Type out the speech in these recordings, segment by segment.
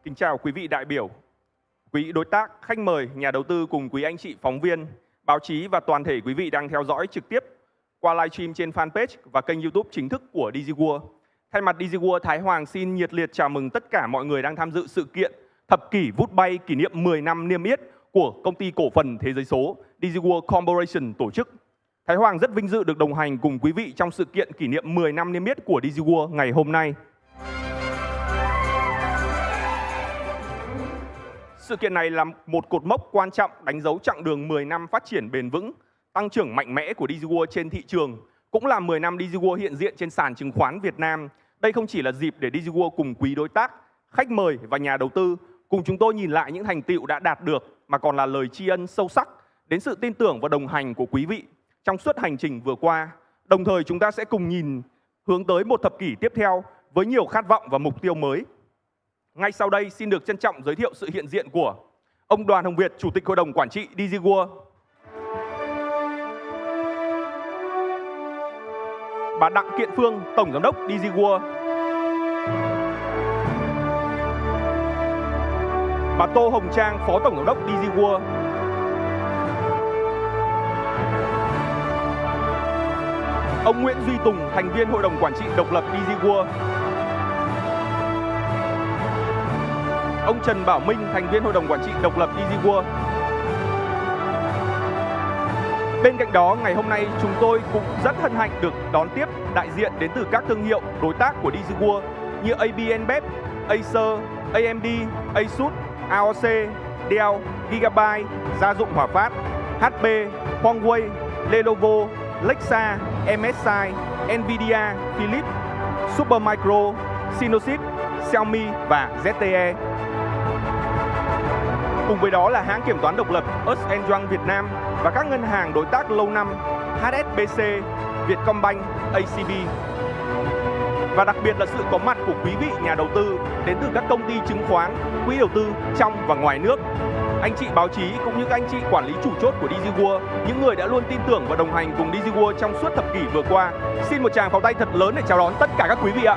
Kính chào quý vị đại biểu, quý đối tác, khách mời, nhà đầu tư cùng quý anh chị phóng viên, báo chí và toàn thể quý vị đang theo dõi trực tiếp qua livestream trên Fanpage và kênh YouTube chính thức của Digiworld. Thay mặt Digiworld, Thái Hoàng xin nhiệt liệt chào mừng tất cả mọi người đang tham dự sự kiện thập kỷ vút bay kỷ niệm 10 năm niêm yết của công ty cổ phần thế giới số Digiworld Corporation tổ chức. Thái Hoàng rất vinh dự được đồng hành cùng quý vị trong sự kiện kỷ niệm 10 năm niêm yết của Digiworld ngày hôm nay. Sự kiện này là một cột mốc quan trọng đánh dấu chặng đường 10 năm phát triển bền vững, tăng trưởng mạnh mẽ của Digiworld trên thị trường, cũng là 10 năm Digiworld hiện diện trên sàn chứng khoán Việt Nam. Đây không chỉ là dịp để Digiworld cùng quý đối tác, khách mời và nhà đầu tư cùng chúng tôi nhìn lại những thành tựu đã đạt được, mà còn là lời tri ân sâu sắc đến sự tin tưởng và đồng hành của quý vị trong suốt hành trình vừa qua. Đồng thời chúng ta sẽ cùng nhìn hướng tới một thập kỷ tiếp theo với nhiều khát vọng và mục tiêu mới. Ngay sau đây xin được trân trọng giới thiệu sự hiện diện của ông Đoàn Hồng Việt, Chủ tịch Hội đồng Quản trị Digiworld, bà Đặng Kiện Phương, Tổng Giám đốc Digiworld, bà Tô Hồng Trang, Phó Tổng Giám đốc Digiworld, ông Nguyễn Duy Tùng, thành viên Hội đồng Quản trị độc lập Digiworld, ông Trần Bảo Minh, thành viên Hội đồng Quản trị độc lập Digiworld. Bên cạnh đó, ngày hôm nay chúng tôi cũng rất hân hạnh được đón tiếp đại diện đến từ các thương hiệu đối tác của Digiworld như AB InBev, Acer, AMD, Asus, AOC, Dell, Gigabyte, Gia dụng Hòa Phát, HP, Huawei, Lenovo, Lexa, MSI, Nvidia, Philips, Supermicro, Synosys, Xiaomi và ZTE. Cùng với đó là hãng kiểm toán độc lập Ernst Young Việt Nam và các ngân hàng đối tác lâu năm HSBC, Vietcombank, ACB. Và đặc biệt là sự có mặt của quý vị nhà đầu tư đến từ các công ty chứng khoán, quỹ đầu tư trong và ngoài nước, anh chị báo chí cũng như các anh chị quản lý chủ chốt của Digiworld, những người đã luôn tin tưởng và đồng hành cùng Digiworld trong suốt thập kỷ vừa qua. Xin một tràng pháo tay thật lớn để chào đón tất cả các quý vị ạ.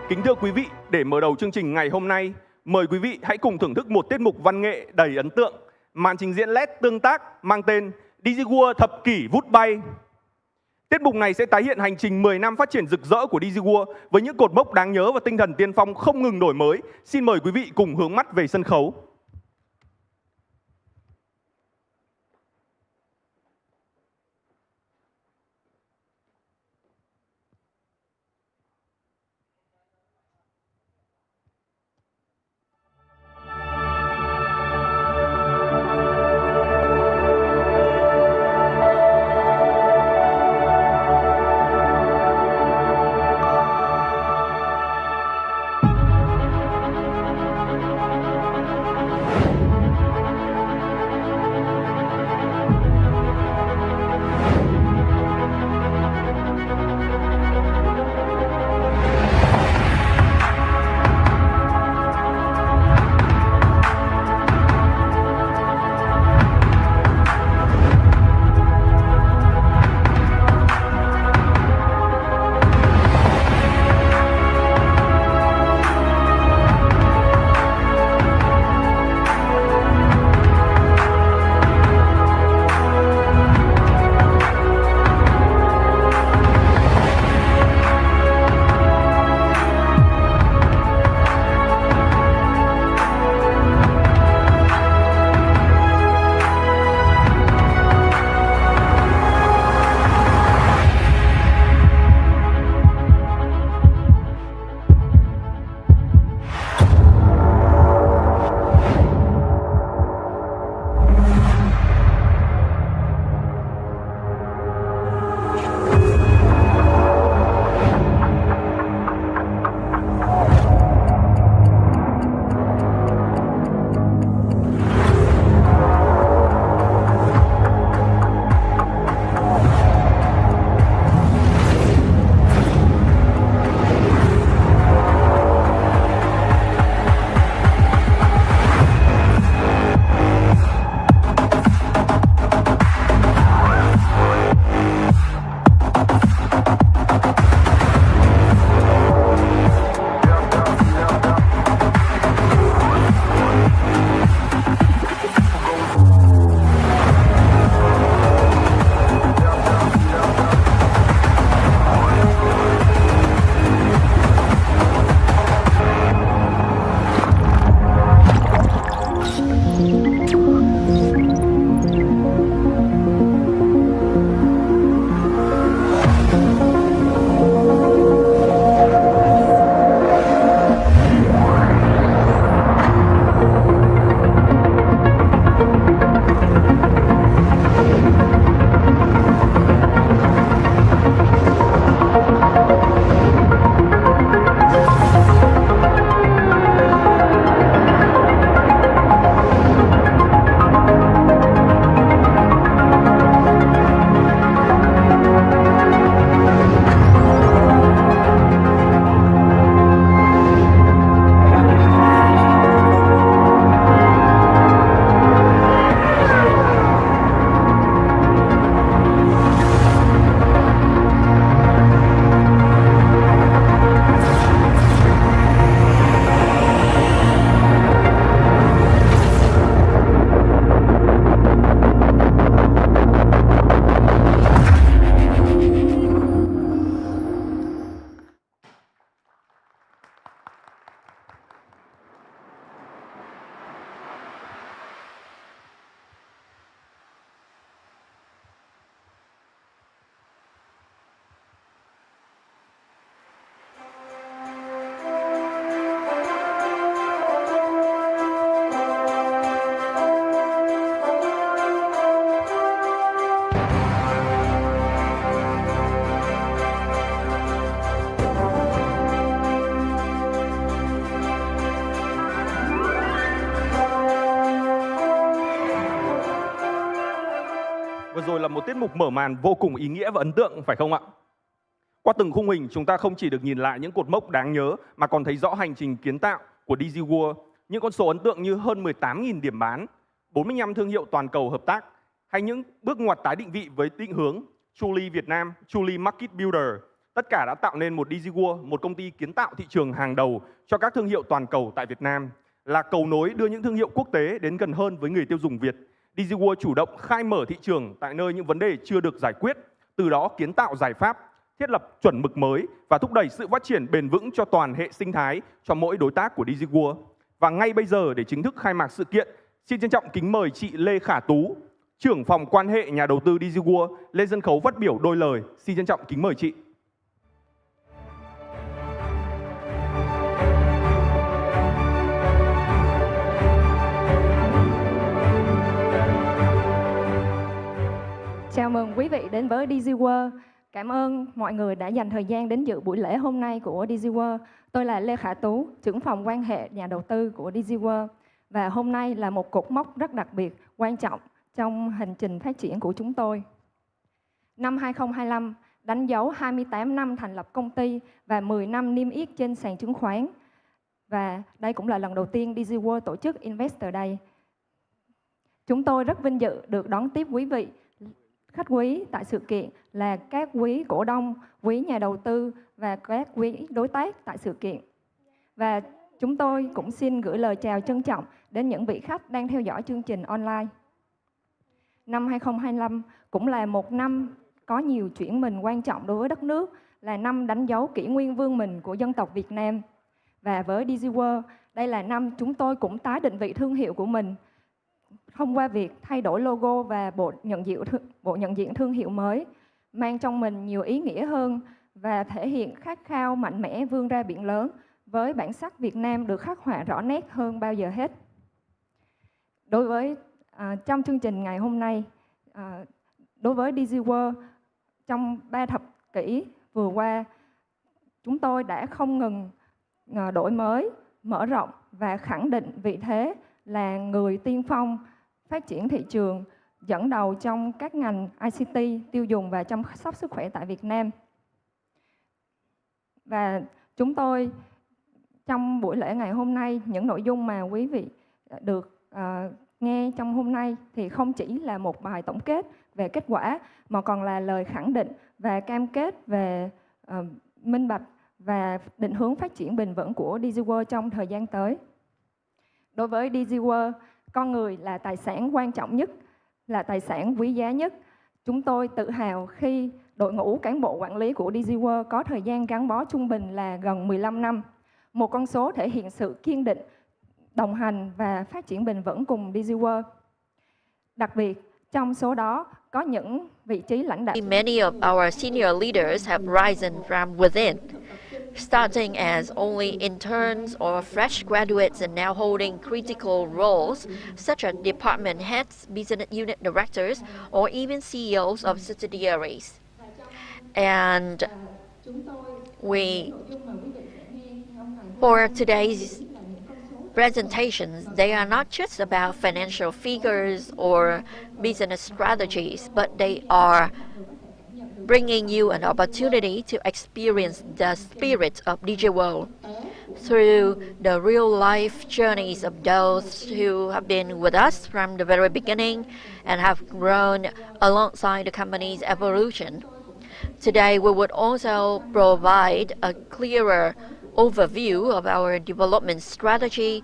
Kính thưa quý vị, để mở đầu chương trình ngày hôm nay, mời quý vị hãy cùng thưởng thức một tiết mục văn nghệ đầy ấn tượng, màn trình diễn LED tương tác mang tên Digiworld thập kỷ vút bay. Tiết mục này sẽ tái hiện hành trình 10 năm phát triển rực rỡ của Digiworld với những cột mốc đáng nhớ và tinh thần tiên phong không ngừng đổi mới. Xin mời quý vị cùng hướng mắt về sân khấu. rồi là một tiết mục mở màn vô cùng ý nghĩa và ấn tượng, phải không ạ? Qua từng khung hình, chúng ta không chỉ được nhìn lại những cột mốc đáng nhớ mà còn thấy rõ hành trình kiến tạo của Digiworld. Những con số ấn tượng như hơn 18.000 điểm bán, 45 thương hiệu toàn cầu hợp tác, hay những bước ngoặt tái định vị với định hướng Truly Việt Nam, Truly Market Builder. Tất cả đã tạo nên một Digiworld, một công ty kiến tạo thị trường hàng đầu cho các thương hiệu toàn cầu tại Việt Nam, là cầu nối đưa những thương hiệu quốc tế đến gần hơn với người tiêu dùng Việt. Digiworld chủ động khai mở thị trường tại nơi những vấn đề chưa được giải quyết, từ đó kiến tạo giải pháp, thiết lập chuẩn mực mới và thúc đẩy sự phát triển bền vững cho toàn hệ sinh thái cho mỗi đối tác của Digiworld. Và ngay bây giờ để chính thức khai mạc sự kiện, xin trân trọng kính mời chị Lê Khả Tú, trưởng phòng quan hệ nhà đầu tư Digiworld lên sân khấu phát biểu đôi lời. Xin trân trọng kính mời chị. Chào mừng quý vị đến với Digiworld. Cảm ơn mọi người đã dành thời gian đến dự buổi lễ hôm nay của Digiworld. Tôi là Lê Khả Tú, trưởng phòng quan hệ nhà đầu tư của Digiworld. Và hôm nay là một cột mốc rất đặc biệt, quan trọng trong hành trình phát triển của chúng tôi. Năm 2025 đánh dấu 28 năm thành lập công ty và 10 năm niêm yết trên sàn chứng khoán. Và đây cũng là lần đầu tiên Digiworld tổ chức Investor Day. Chúng tôi rất vinh dự được đón tiếp quý vị khách quý tại sự kiện là các quý cổ đông, quý nhà đầu tư và các quý đối tác tại sự kiện. Và chúng tôi cũng xin gửi lời chào trân trọng đến những vị khách đang theo dõi chương trình online. Năm 2025 cũng là một năm có nhiều chuyển mình quan trọng đối với đất nước, là năm đánh dấu kỷ nguyên vươn mình của dân tộc Việt Nam. Và với Digiworld, đây là năm chúng tôi cũng tái định vị thương hiệu của mình thông qua việc thay đổi logo và bộ nhận diện thương hiệu mới, mang trong mình nhiều ý nghĩa hơn và thể hiện khát khao mạnh mẽ vươn ra biển lớn với bản sắc Việt Nam được khắc họa rõ nét hơn bao giờ hết. Đối với trong chương trình ngày hôm nay, đối với Digiworld, trong 3 thập kỷ vừa qua, chúng tôi đã không ngừng đổi mới, mở rộng và khẳng định vị thế là người tiên phong phát triển thị trường, dẫn đầu trong các ngành ICT, tiêu dùng và chăm sóc sức khỏe tại Việt Nam. Và chúng tôi trong buổi lễ ngày hôm nay, những nội dung mà quý vị được nghe trong hôm nay thì không chỉ là một bài tổng kết về kết quả mà còn là lời khẳng định và cam kết về minh bạch và định hướng phát triển bền vững của Digiworld trong thời gian tới. Đối với Digiworld, con người là tài sản quan trọng nhất, là tài sản quý giá nhất. Chúng tôi tự hào khi đội ngũ cán bộ quản lý của Digiworld có thời gian gắn bó trung bình là gần 15 năm. Một con số thể hiện sự kiên định, đồng hành và phát triển bền vững cùng Digiworld. Đặc biệt, trong số đó có những vị trí lãnh đạo. Many of our senior leaders have risen from within, starting as only interns or fresh graduates and now holding critical roles such as department heads, business unit directors, or even CEOs of subsidiaries. And for today's presentations, they are not just about financial figures or business strategies, but they are bringing you an opportunity to experience the spirit of Digiworld through the real-life journeys of those who have been with us from the very beginning and have grown alongside the company's evolution. Today, we would also provide a clearer overview of our development strategy,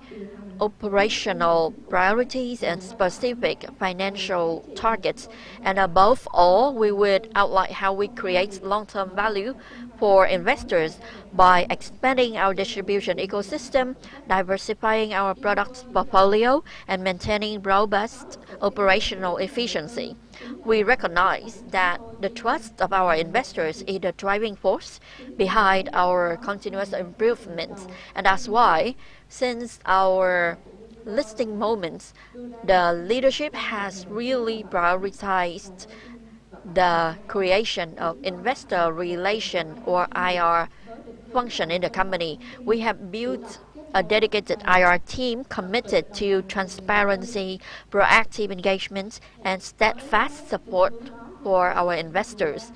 operational priorities, and specific financial targets. And above all, we would outline how we create long-term value for investors by expanding our distribution ecosystem, diversifying our product portfolio, and maintaining robust operational efficiency. We recognize that the trust of our investors is the driving force behind our continuous improvements, and that's why, since our listing moments, the leadership has really prioritized the creation of investor relation or IR function in the company. We have built a dedicated IR team committed to transparency, proactive engagement, and steadfast support for our investors.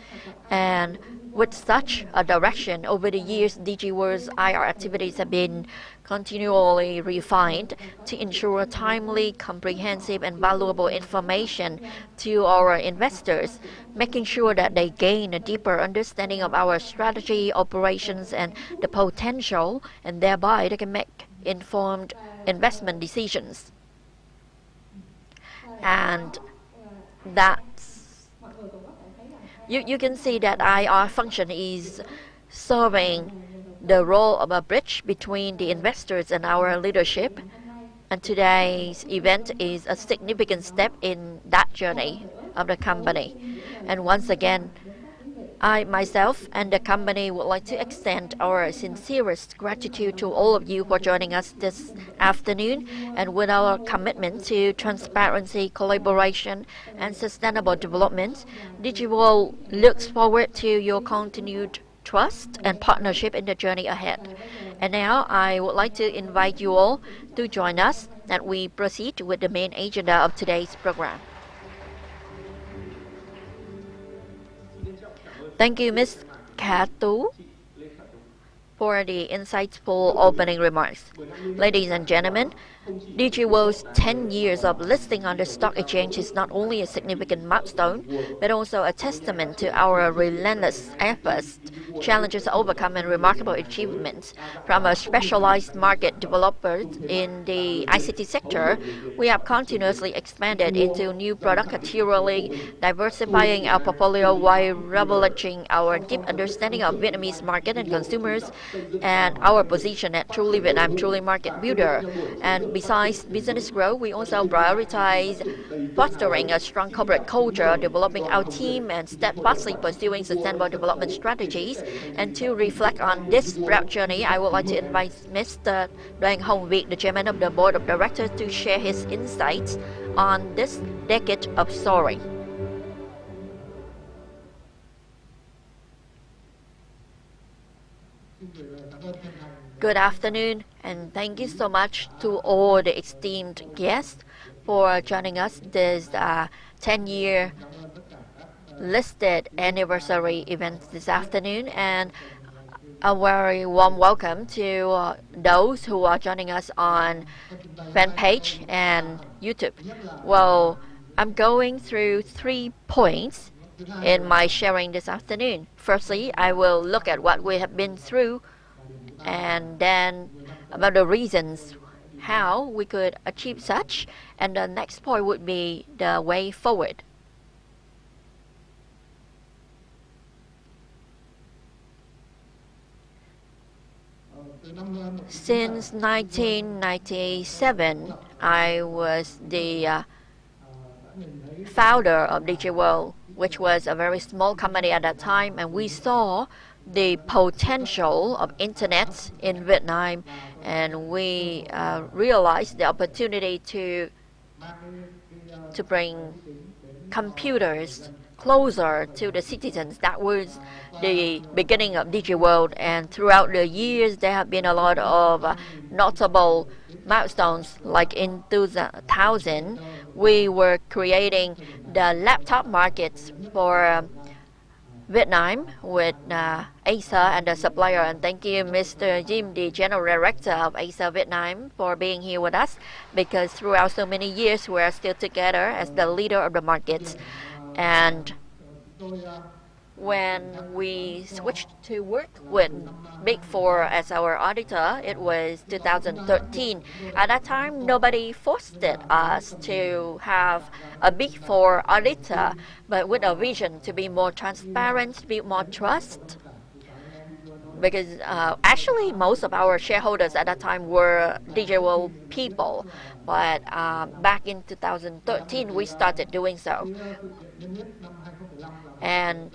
And with such a direction, over the years, Digiworld's IR activities have been continually refined to ensure timely, comprehensive, and valuable information to our investors, making sure that they gain a deeper understanding of our strategy, operations, and the potential, and thereby they can make informed investment decisions. And that's you can see that IR function is serving the role of a bridge between the investors and our leadership. And today's event is a significant step in that journey of the company. And once again, I myself and the company would like to extend our sincerest gratitude to all of you for joining us this afternoon. And with our commitment to transparency, collaboration, and sustainable development, Digiworld looks forward to your continued trust and partnership in the journey ahead. And now I would like to invite you all to join us as we proceed with the main agenda of today's program. Thank you, Ms. Katu, for the insightful opening remarks. Ladies and gentlemen, Digiworld's 10 years of listing on the stock exchange is not only a significant milestone, but also a testament to our relentless efforts, challenges overcome, and remarkable achievements. From a specialized market developer in the ICT sector, we have continuously expanded into new product categories, diversifying our portfolio while leveraging our deep understanding of Vietnamese market and consumers, and our position at Truly Vietnam, Truly Market Builder. And besides business growth, we also prioritize fostering a strong corporate culture, developing our team, and steadfastly pursuing sustainable development strategies. And to reflect on this proud journey, I would like to invite Mr. Đoàn Hồng Việt, the chairman of the board of directors, to share his insights on this decade of soaring. Good afternoon, and thank you so much to all the esteemed guests for joining us this 10-year listed anniversary event this afternoon, and a very warm welcome to those who are joining us on Fanpage and YouTube. Well, I'm going through 3 points in my sharing this afternoon. Firstly, I will look at what we have been through, and then about the reasons how we could achieve such, and the next point would be the way forward. Since 1997, I was the founder of Digiworld, which was a very small company at that time, and we saw the potential of internet in Vietnam, and we realized the opportunity to bring computers closer to the citizens. That was the beginning of Digiworld, and throughout the years there have been a lot of notable milestones. Like in 2000, we were creating the laptop markets for Vietnam with Acer and the supplier. And thank you, Mr. Jim, the General Director of Acer Vietnam, for being here with us, because throughout so many years we are still together as the leader of the markets. And when we switched to work with Big Four as our auditor, it was 2013. At that time, nobody forced us to have a Big Four auditor, but with a vision to be more transparent, to build more trust. Because actually, most of our shareholders at that time were Digiworld people. But back in 2013, we started doing so. And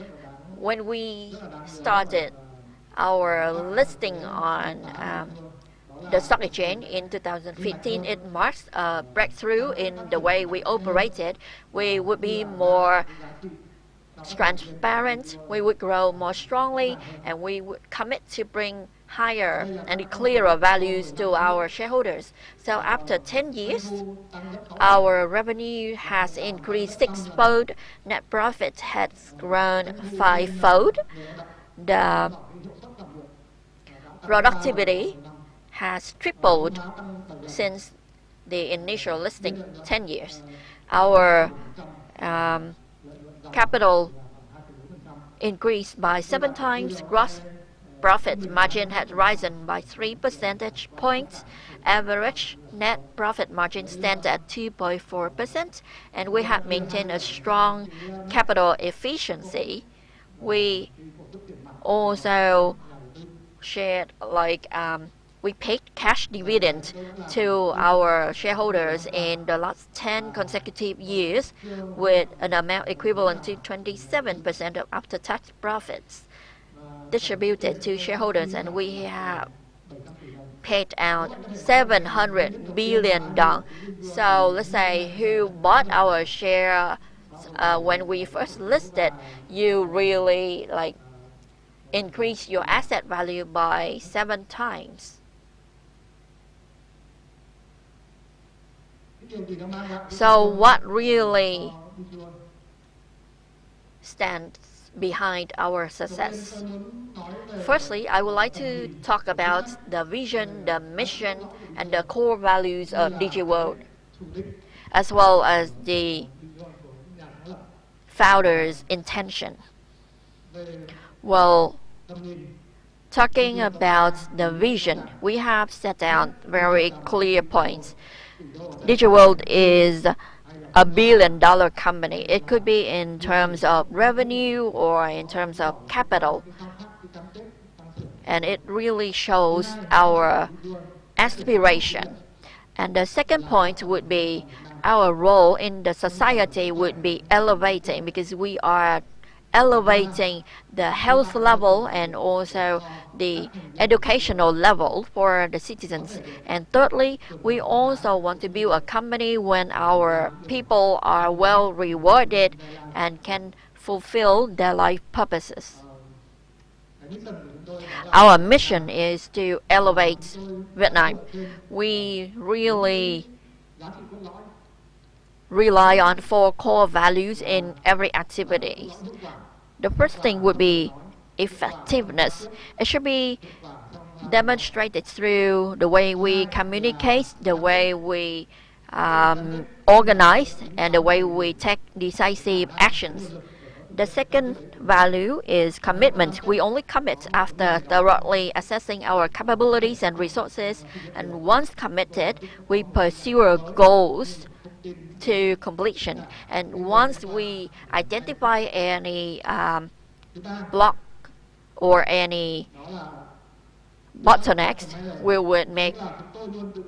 when we started our listing on the stock exchange in 2015, it marks a breakthrough in the way we operated. We would be more transparent, we would grow more strongly, and we would commit to bring higher and clearer values to our shareholders. So after 10 years, our revenue has increased sixfold, net profit has grown fivefold, the productivity has tripled since the initial listing 10 years. Our capital increased by 7 times, gross profit margin has risen by 3 percentage points, average net profit margin stands at 2.4%, and we have maintained a strong capital efficiency. We also shared we paid cash dividend to our shareholders in the last 10 consecutive years with an amount equivalent to 27% of after-tax profits distributed to shareholders, and we have paid out 700 billion dong. So let's say who bought our share when we first listed, you really increase your asset value by 7 times. So what really stands behind our success? Firstly, I would like to talk about the vision, the mission, and the core values of Digiworld, as well as the founder's intention. Well, talking about the vision, we have set down very clear points. Digiworld is a billion-dollar company. It could be in terms of revenue or in terms of capital. And it really shows our aspiration. And the second point would be our role in the society would be elevating, because we are elevating the health level and also the educational level for the citizens. And thirdly, we also want to build a company when our people are well rewarded and can fulfill their life purposes. Our mission is to elevate Vietnam. We really rely on 4 core values in every activity. The first thing would be effectiveness. It should be demonstrated through the way we communicate, the way we organize, and the way we take decisive actions. The second value is commitment. We only commit after thoroughly assessing our capabilities and resources, and once committed, we pursue our goals to completion. And once we identify any block or any bottlenecks, we would make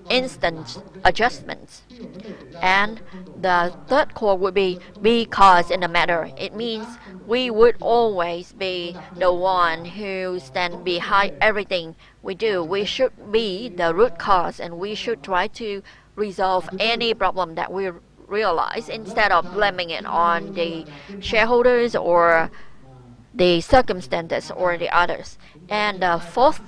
instant adjustments. And the third core would be cause in the matter. It means we would always be the one who stand behind everything we do. We should be the root cause, and we should try to resolve any problem that we realize instead of blaming it on the shareholders or the circumstances or the others. And the fourth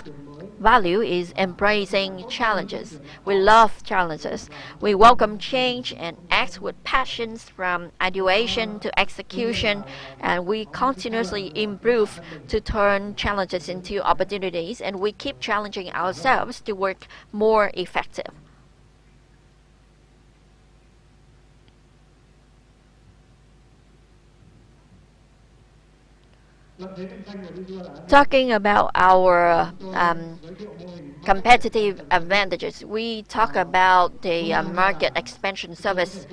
value is embracing challenges. We love challenges. We welcome change and act with passion from ideation to execution, and we continuously improve to turn challenges into opportunities, and we keep challenging ourselves to work more effective. Talking about our competitive advantages, we talk about the market expansion service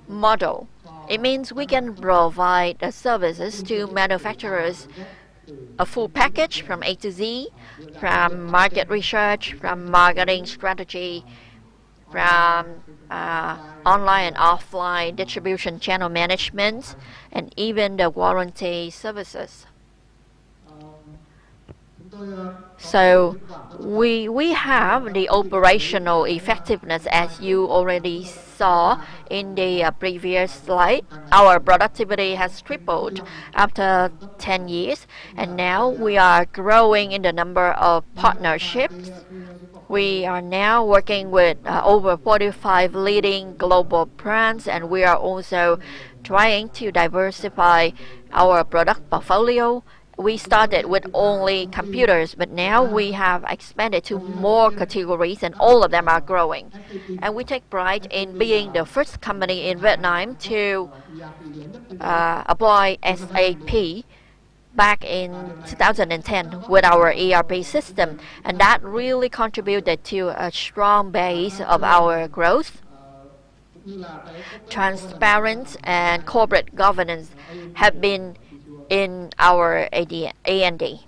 model. It means we can provide the services to manufacturers, a full package from A to Z, from market research, from marketing strategy, from online and offline distribution channel management, and even the warranty services. So we have the operational effectiveness, as you already saw in the previous slide, our productivity has tripled after 10 years, and now we are growing in the number of partnerships. We are now working with over 45 leading global brands, and we are also trying to diversify our product portfolio. We started with only computers, but now we have expanded to more categories, and all of them are growing. And we take pride in being the first company in Vietnam to apply SAP back in 2010 with our ERP system, and that really contributed to a strong base of our growth. Transparent and corporate governance have been in our A&D.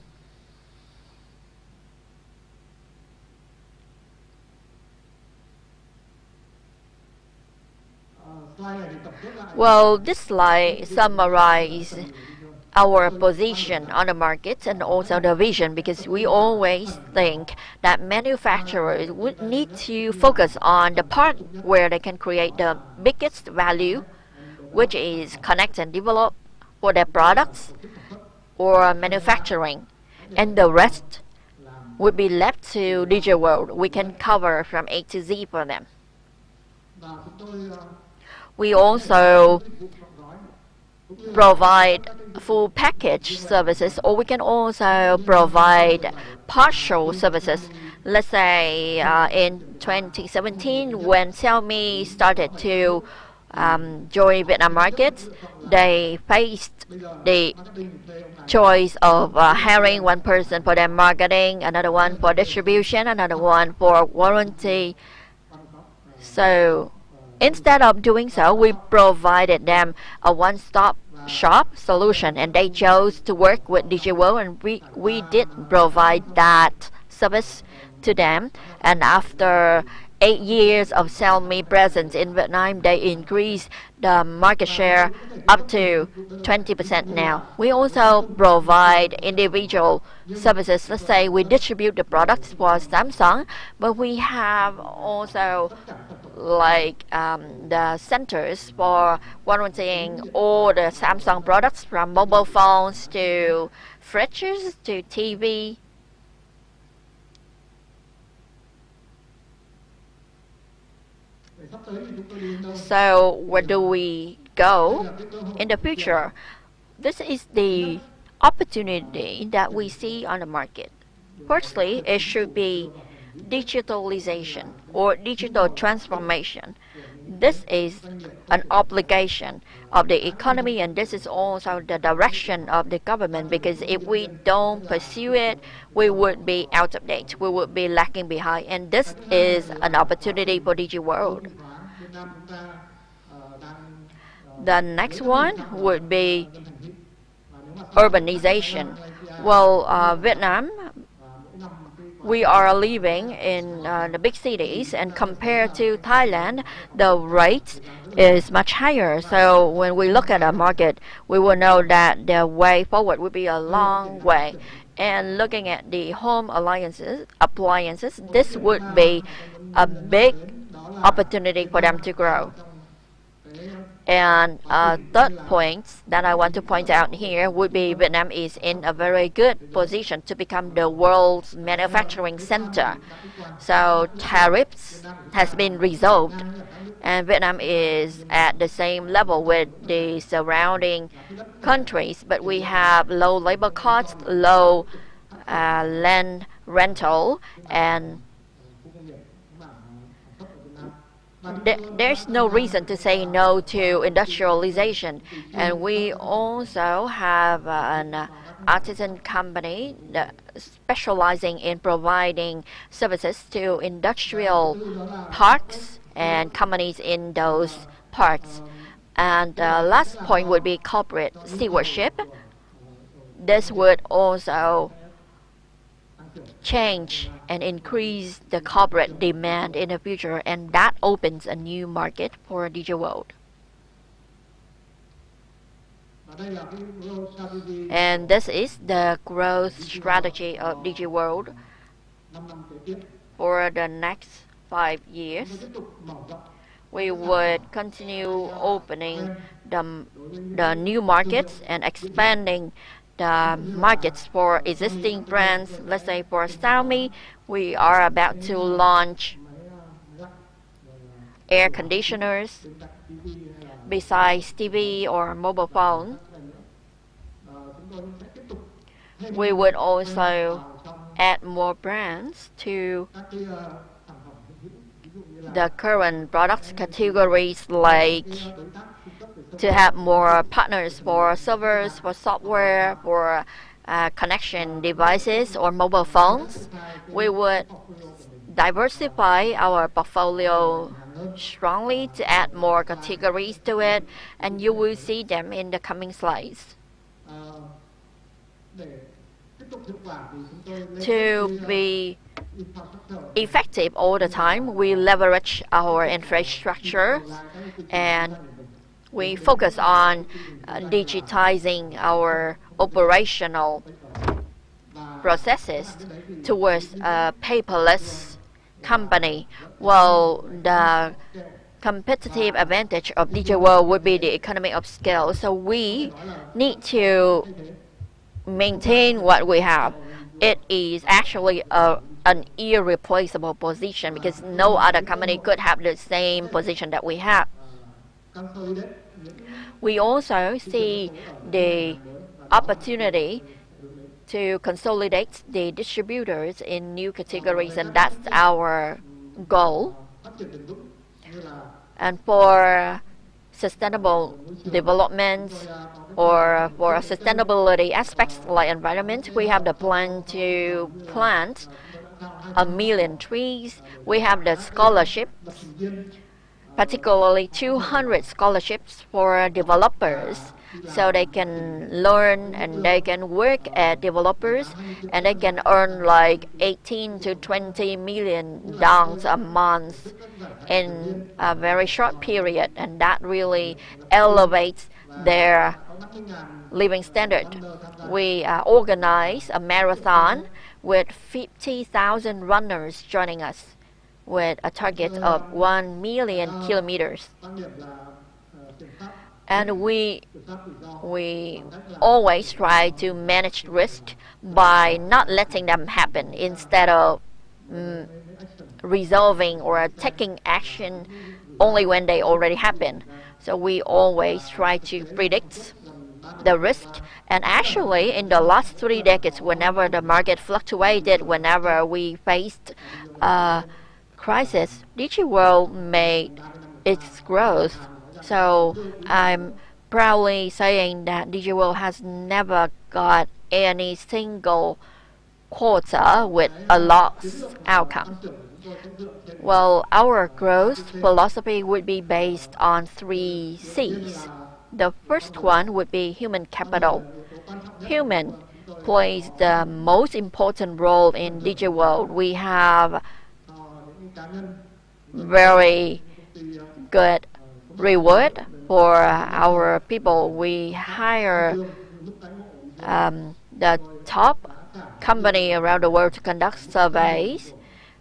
Well, this slide summarizes our position on the market and also the vision, because we always think that manufacturers would need to focus on the part where they can create the biggest value, which is connect and develop for their products or manufacturing, and the rest would be left to Digiworld. We can cover from A to Z for them. We also provide full package services, or we can also provide partial services. Let's say in 2017, when Xiaomi started to join Vietnam markets, they faced the choice of hiring one person for their marketing, another one for distribution, another one for warranty. So instead of doing so, we provided them a one-stop shop solution, and they chose to work with Digiworld, and we did provide that service to them. And after 8 years of Xiaomi presence in Vietnam, they increased the market share up to 20% now. We also provide individual services. Let's say we distribute the products for Samsung, but we have also like the centers for warranting all the Samsung products, from mobile phones to fridges to TV. So where do we go in the future? This is the opportunity that we see on the market. Firstly, it should be digitalization or digital transformation. This is an obligation of the economy, and this is also the direction of the government, because if we don't pursue it, we would be out of date, we would be lagging behind, and this is an opportunity for Digiworld. The next one would be urbanization. Well, Vietnam, we are living in the big cities, and compared to Thailand, the rate is much higher. So when we look at a market, we will know that the way forward will be a long way. And looking at the home appliances, this would be a big opportunity for them to grow. And third point that I want to point out here would be Vietnam is in a very good position to become the world's manufacturing center. So tariffs has been resolved, and Vietnam is at the same level with the surrounding countries, but we have low labor costs, low land rental, and there's no reason to say no to industrialization. And we also have an artisan company specializing in providing services to industrial parks and companies in those parks. And last point would be corporate stewardship. This would also change and increase the corporate demand in the future, and that opens a new market for Digiworld. And this is the growth strategy of Digiworld for the next 5 years. We would continue opening the new markets and expanding the markets for existing brands. Let's say for Xiaomi, we are about to launch air conditioners besides TV or mobile phone. We would also add more brands to the current product categories, like to have more partners for servers, for software, for connection devices or mobile phones. We would diversify our portfolio strongly to add more categories to it, and you will see them in the coming slides. To be effective all the time, we leverage our infrastructure and we focus on digitizing our operational processes towards a paperless company. Well, the competitive advantage of Digiworld would be the economy of scale. So we need to maintain what we have. It is actually an irreplaceable position because no other company could have the same position that we have. We also see the opportunity to consolidate the distributors in new categories, and that's our goal. And for sustainable development or for sustainability aspects like environment, we have the plan to plant 1 million trees. We have the scholarships, particularly 200 scholarships for developers, so they can learn and they can work as developers and they can earn like 18 to 20 million dong a month in a very short period, and that really elevates their living standard. We organize a marathon with 50,000 runners joining us with a target of 1 million kilometers. And we always try to manage risk by not letting them happen instead of resolving or taking action only when they already happen. So we always try to predict the risk. And actually, in the last 3 decades, whenever the market fluctuated, whenever we faced a crisis, Digiworld made its growth. So I'm proudly saying that Digiworld has never got any single quarter with a loss outcome. Well, our growth philosophy would be based on 3 C's. The first one would be human capital. Human plays the most important role in Digiworld. We have very good reward for our people. We hire the top company around the world to conduct surveys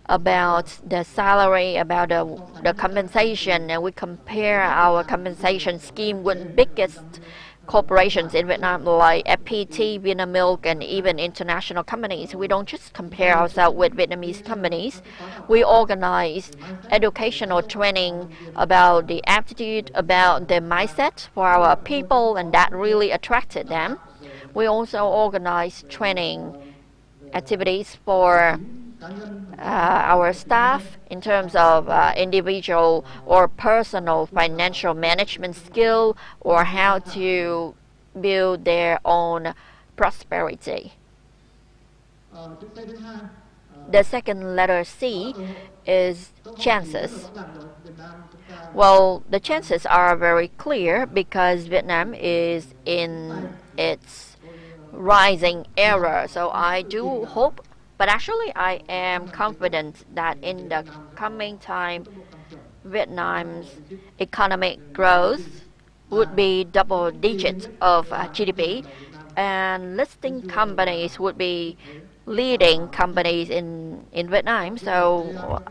about the salary, about the compensation, and we compare our compensation scheme with biggest corporations in Vietnam like FPT, Vinamilk, and even international companies. We don't just compare ourselves with Vietnamese companies. We organize educational training about the aptitude, about the mindset for our people, and that really attracted them. We also organize training activities for our staff in terms of individual or personal financial management skill or how to build their own prosperity. The second letter C is chances. Well, the chances are very clear because Vietnam is in its rising era. So I do hope, but actually I am confident that in the coming time, Vietnam's economic growth would be double digits of GDP, and listing companies would be leading companies in Vietnam. So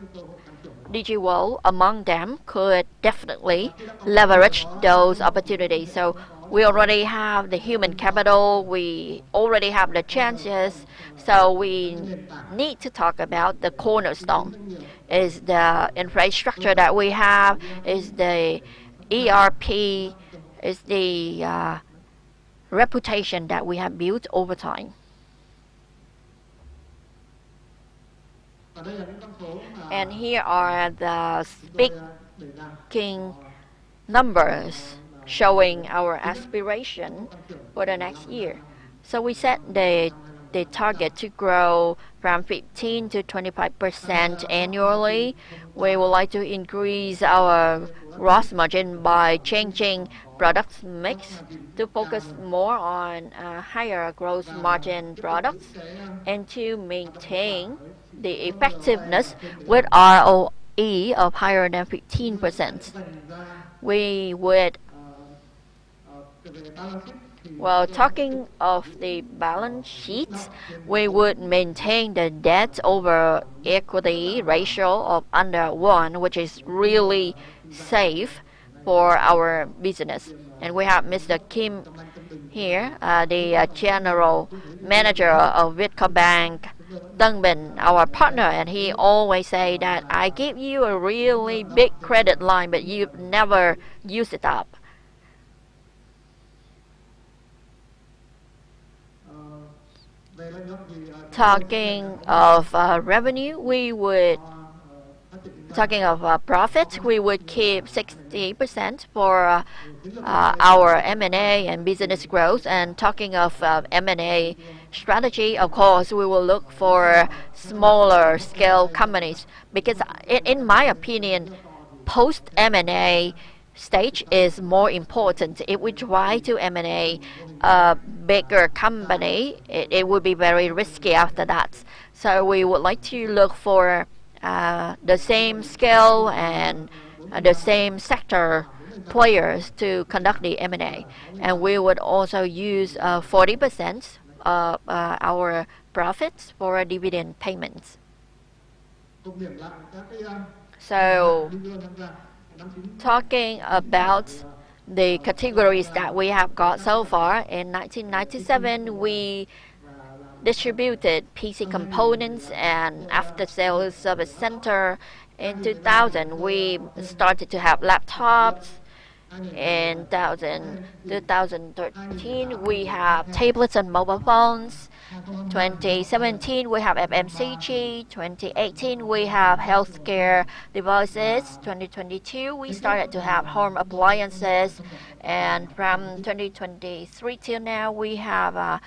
Digiworld among them could definitely leverage those opportunities. So we already have the human capital, we already have the chances, so we need to talk about the cornerstone. Is the infrastructure that we have, is the ERP, is the reputation that we have built over time. And here are the speaking numbers showing our aspiration for the next year. So we set the target to grow from 15 to 25% annually. We would like to increase our gross margin by changing product mix to focus more on higher gross margin products and to maintain the effectiveness with ROE of higher than 15%. We would, well, talking of the balance sheets, we would maintain the debt over equity ratio of under 1, which is really safe for our business. And we have Mr. Kim here, the general manager of Vietcombank Tân Bình, our partner, and he always say that I give you a really big credit line, but you've never used it up. Talking of revenue, we would, talking of profit, we would keep 60% for our M&A and business growth. And talking of M&A strategy, of course, we will look for smaller scale companies because, in my opinion, post M&A stage is more important. If we try to M&A a bigger company, it would be very risky after that. So we would like to look for the same scale and the same sector players to conduct the M&A. And we would also use 40% of our profits for dividend payments. So talking about the categories that we have got so far, in 1997 we distributed PC components and after-sales service center. In 2000 we started to have laptops. In 2013 we have tablets and mobile phones. 2017 we have FMCG. 2018 we have healthcare devices. 2022 we started to have home appliances, and from 2023 till now we have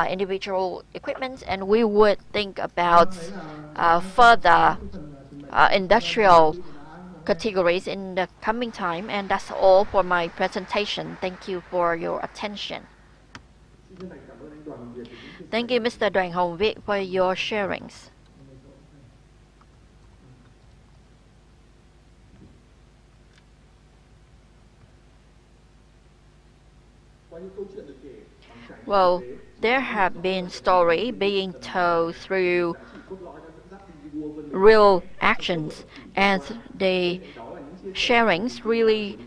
individual equipment, and we would think about further industrial categories in the coming time. And that's all for my presentation. Thank you for your attention. Thank you, Mr. Đoàn Hồng Viết, for your sharings. Well, there have been stories being told through real actions, and the sharings really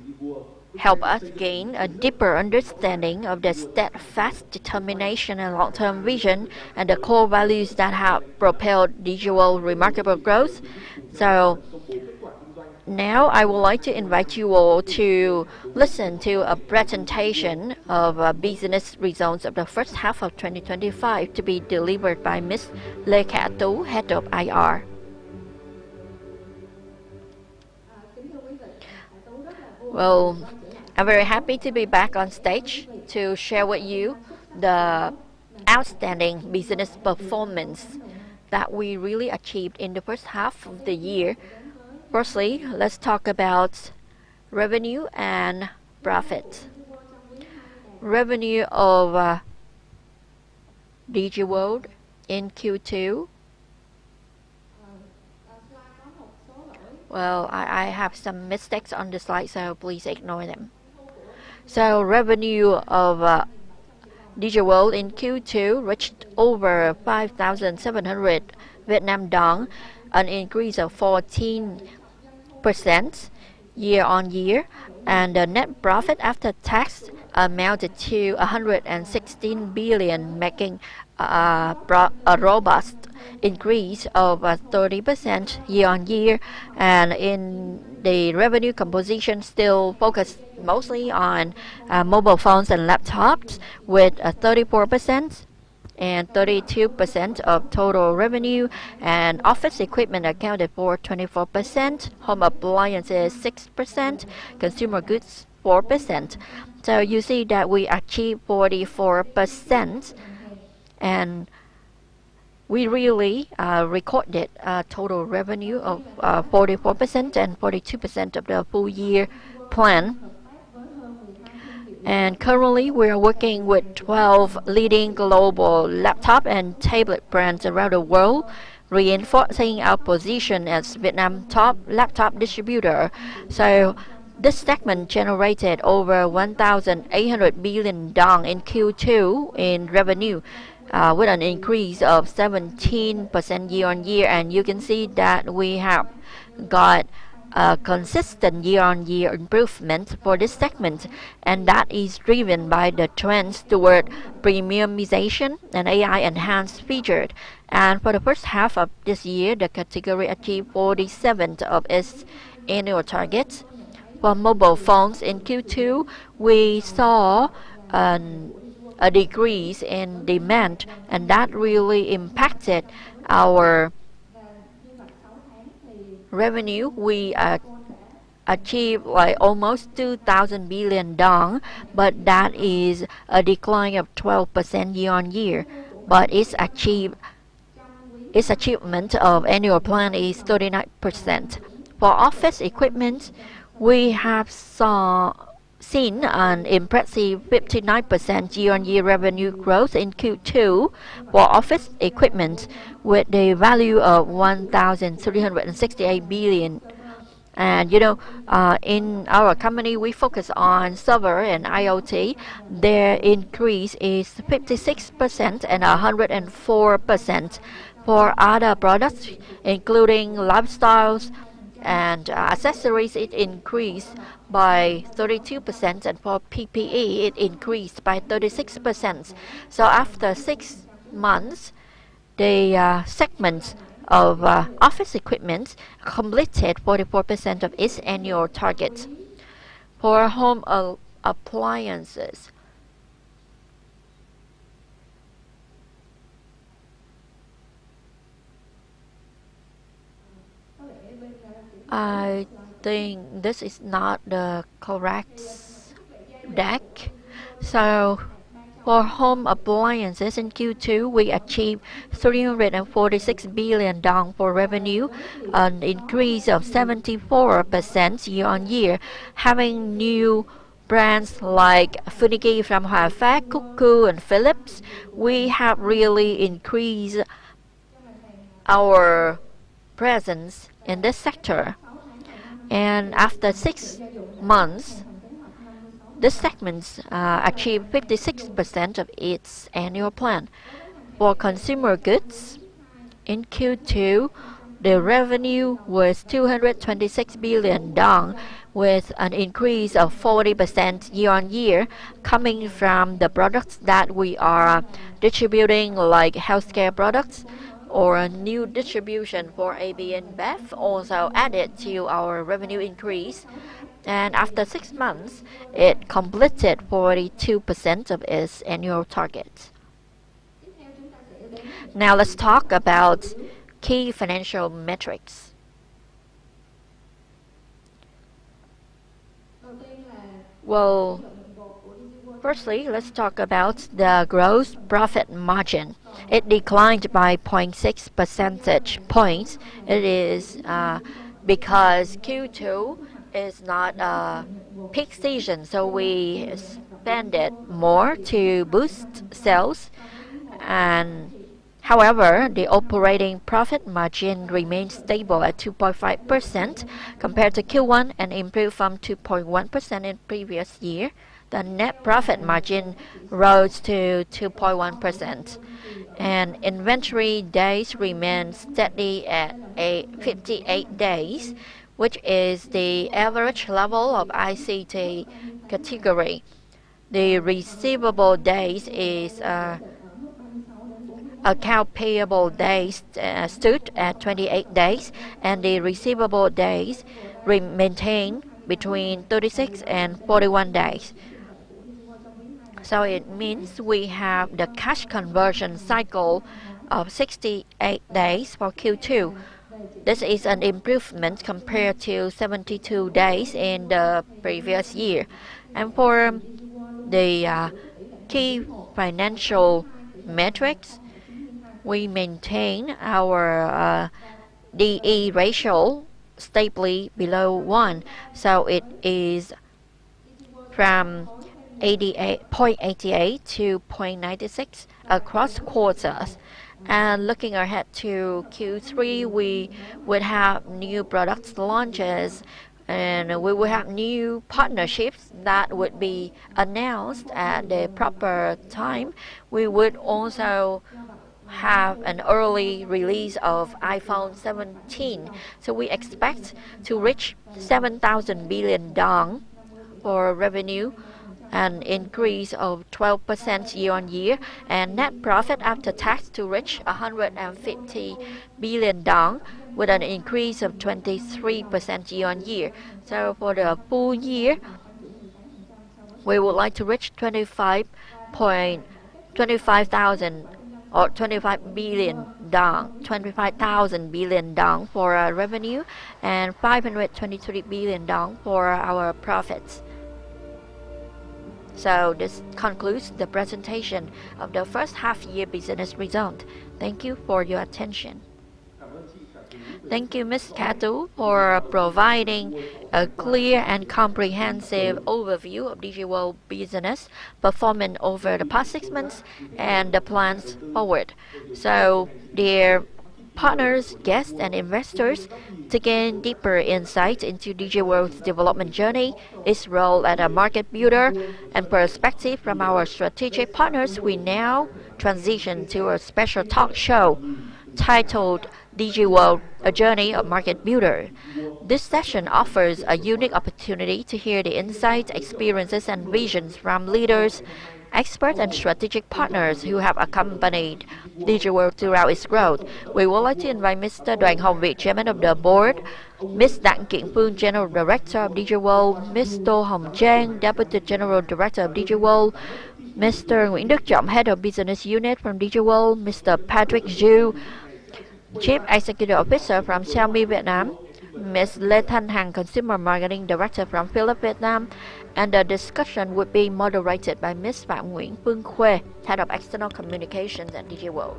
help us gain a deeper understanding of the steadfast determination and long-term vision and the core values that have propelled Digiworld remarkable growth. So now I would like to invite you all to listen to a presentation of business results of the first half of 2025 to be delivered by Ms. Lê Khả Tú, Head of IR. Well, I'm very happy to be back on stage to share with you the outstanding business performance that we really achieved in the first half of the year. Firstly, let's talk about revenue and profit. Revenue of Digiworld in Q2. Well, I have some mistakes on the slide, so please ignore them. So revenue of Digiworld in Q2 reached over 5,700 Vietnam dong, an increase of 14% 8% year on year, and the net profit after tax amounted to 116 billion, making a robust increase of 30% year on year. And in the revenue composition, still focused mostly on mobile phones and laptops with 34% and 32% of total revenue, and office equipment accounted for 24%, home appliances 6%, consumer goods 4%. So you see that we achieved 44%, and we really recorded a total revenue of 44% and 42% of the full year plan. And currently, we are working with 12 leading global laptop and tablet brands around the world, reinforcing our position as Vietnam's top laptop distributor. So this segment generated over 1,800 billion dong in Q2 in revenue, with an increase of 17% year on year. And you can see that we have got a consistent year-on-year improvement for this segment, and that is driven by the trends toward premiumization and AI-enhanced features. And for the first half of this year, the category achieved 47% of its annual targets. For mobile phones in Q2, we saw a decrease in demand, and that really impacted our revenue. We achieved like almost 2,000 billion dong, but that is a decline of 12% year on year. But its achievement of annual plan is 39%. For office equipment, we have seen an impressive 59% year-on-year revenue growth in Q2 for office equipment, with the value of 1,368 billion. And in our company, we focus on server and IoT. Their increase is 56% and 104%. For other products, including lifestyles and accessories, it increased by 32%, and for PPE, it increased by 36%. So after 6 months, the segment of office equipment completed 44% of its annual target. For home appliances, I think this is not the correct deck. So for home appliances in Q2, we achieved 346 billion dong for revenue, an increase of 74% year on year, having new brands like Funiki from Hòa Phát, Cuckoo, and Philips. We have really increased our presence in this sector. And after 6 months, this segment achieved 56% of its annual plan. For consumer goods, in Q2, the revenue was 226 billion dong, with an increase of 40% year on year, coming from the products that we are distributing, like healthcare products, or a new distribution for AB and BEF also added to our revenue increase. And after 6 months, it completed 42% of its annual target. Now let's talk about key financial metrics. Well, firstly, let's talk about the gross profit margin. It declined by 0.6 percentage points. It is because Q2 is not a peak season, so we spend it more to boost sales. And however, the operating profit margin remained stable at 2.5% compared to Q1 and improved from 2.1% in previous year. The net profit margin rose to 2.1%, and inventory days remained steady at 58 days, which is the average level of ICT category. The receivable days is account payable days stood at 28 days, and the receivable days maintained between 36 and 41 days. So it means we have the cash conversion cycle of 68 days for Q2. This is an improvement compared to 72 days in the previous year. And for the key financial metrics, we maintain our DE ratio stably below 1. So it is from 0.88 to 0.96 across quarters. And looking ahead to Q3, we would have new product launches, and we will have new partnerships that would be announced at the proper time. We would also have an early release of iPhone 17. So we expect to reach 7,000 billion dong for revenue, an increase of 12% year-on-year, and net profit after tax to reach 150 billion dong with an increase of 23% year-on-year. So for the full year, we would like to reach 25,000 or 25 billion dong, 25,000 billion dong for our revenue, and 523 billion dong for our profits. So this concludes the presentation of the first half-year business result. Thank you for your attention. Thank you, Ms. Katu, for providing a clear and comprehensive overview of Digiworld business performance over the past 6 months and the plans forward. So, dear partners, guests, and investors, to gain deeper insights into Digiworld's development journey, its role as a market builder, and perspective from our strategic partners, we now transition to a special talk show titled Digiworld, a Journey of Market Builder. This session offers a unique opportunity to hear the insights, experiences, and visions from leaders, experts, and strategic partners who have accompanied Digiworld throughout its growth. We would like to invite Mr. Đoàn Hồng Việt, Chairman of the Board, Ms. Đặng Kiện Phương, General Director of Digiworld, Ms. Tô Hồng Trang, Deputy General Director of Digiworld, Mr. Nguyễn Đức Trọng, Head of Business Unit from Digiworld, Mr. Patrick Zhu, Chief Executive Officer from Xiaomi Vietnam, Ms. Lê Thanh Hằng, Consumer Marketing Director from Philips Vietnam, and the discussion would be moderated by Ms. Phạm Nguyễn Phương Khuê, Head of External Communications at Digiworld.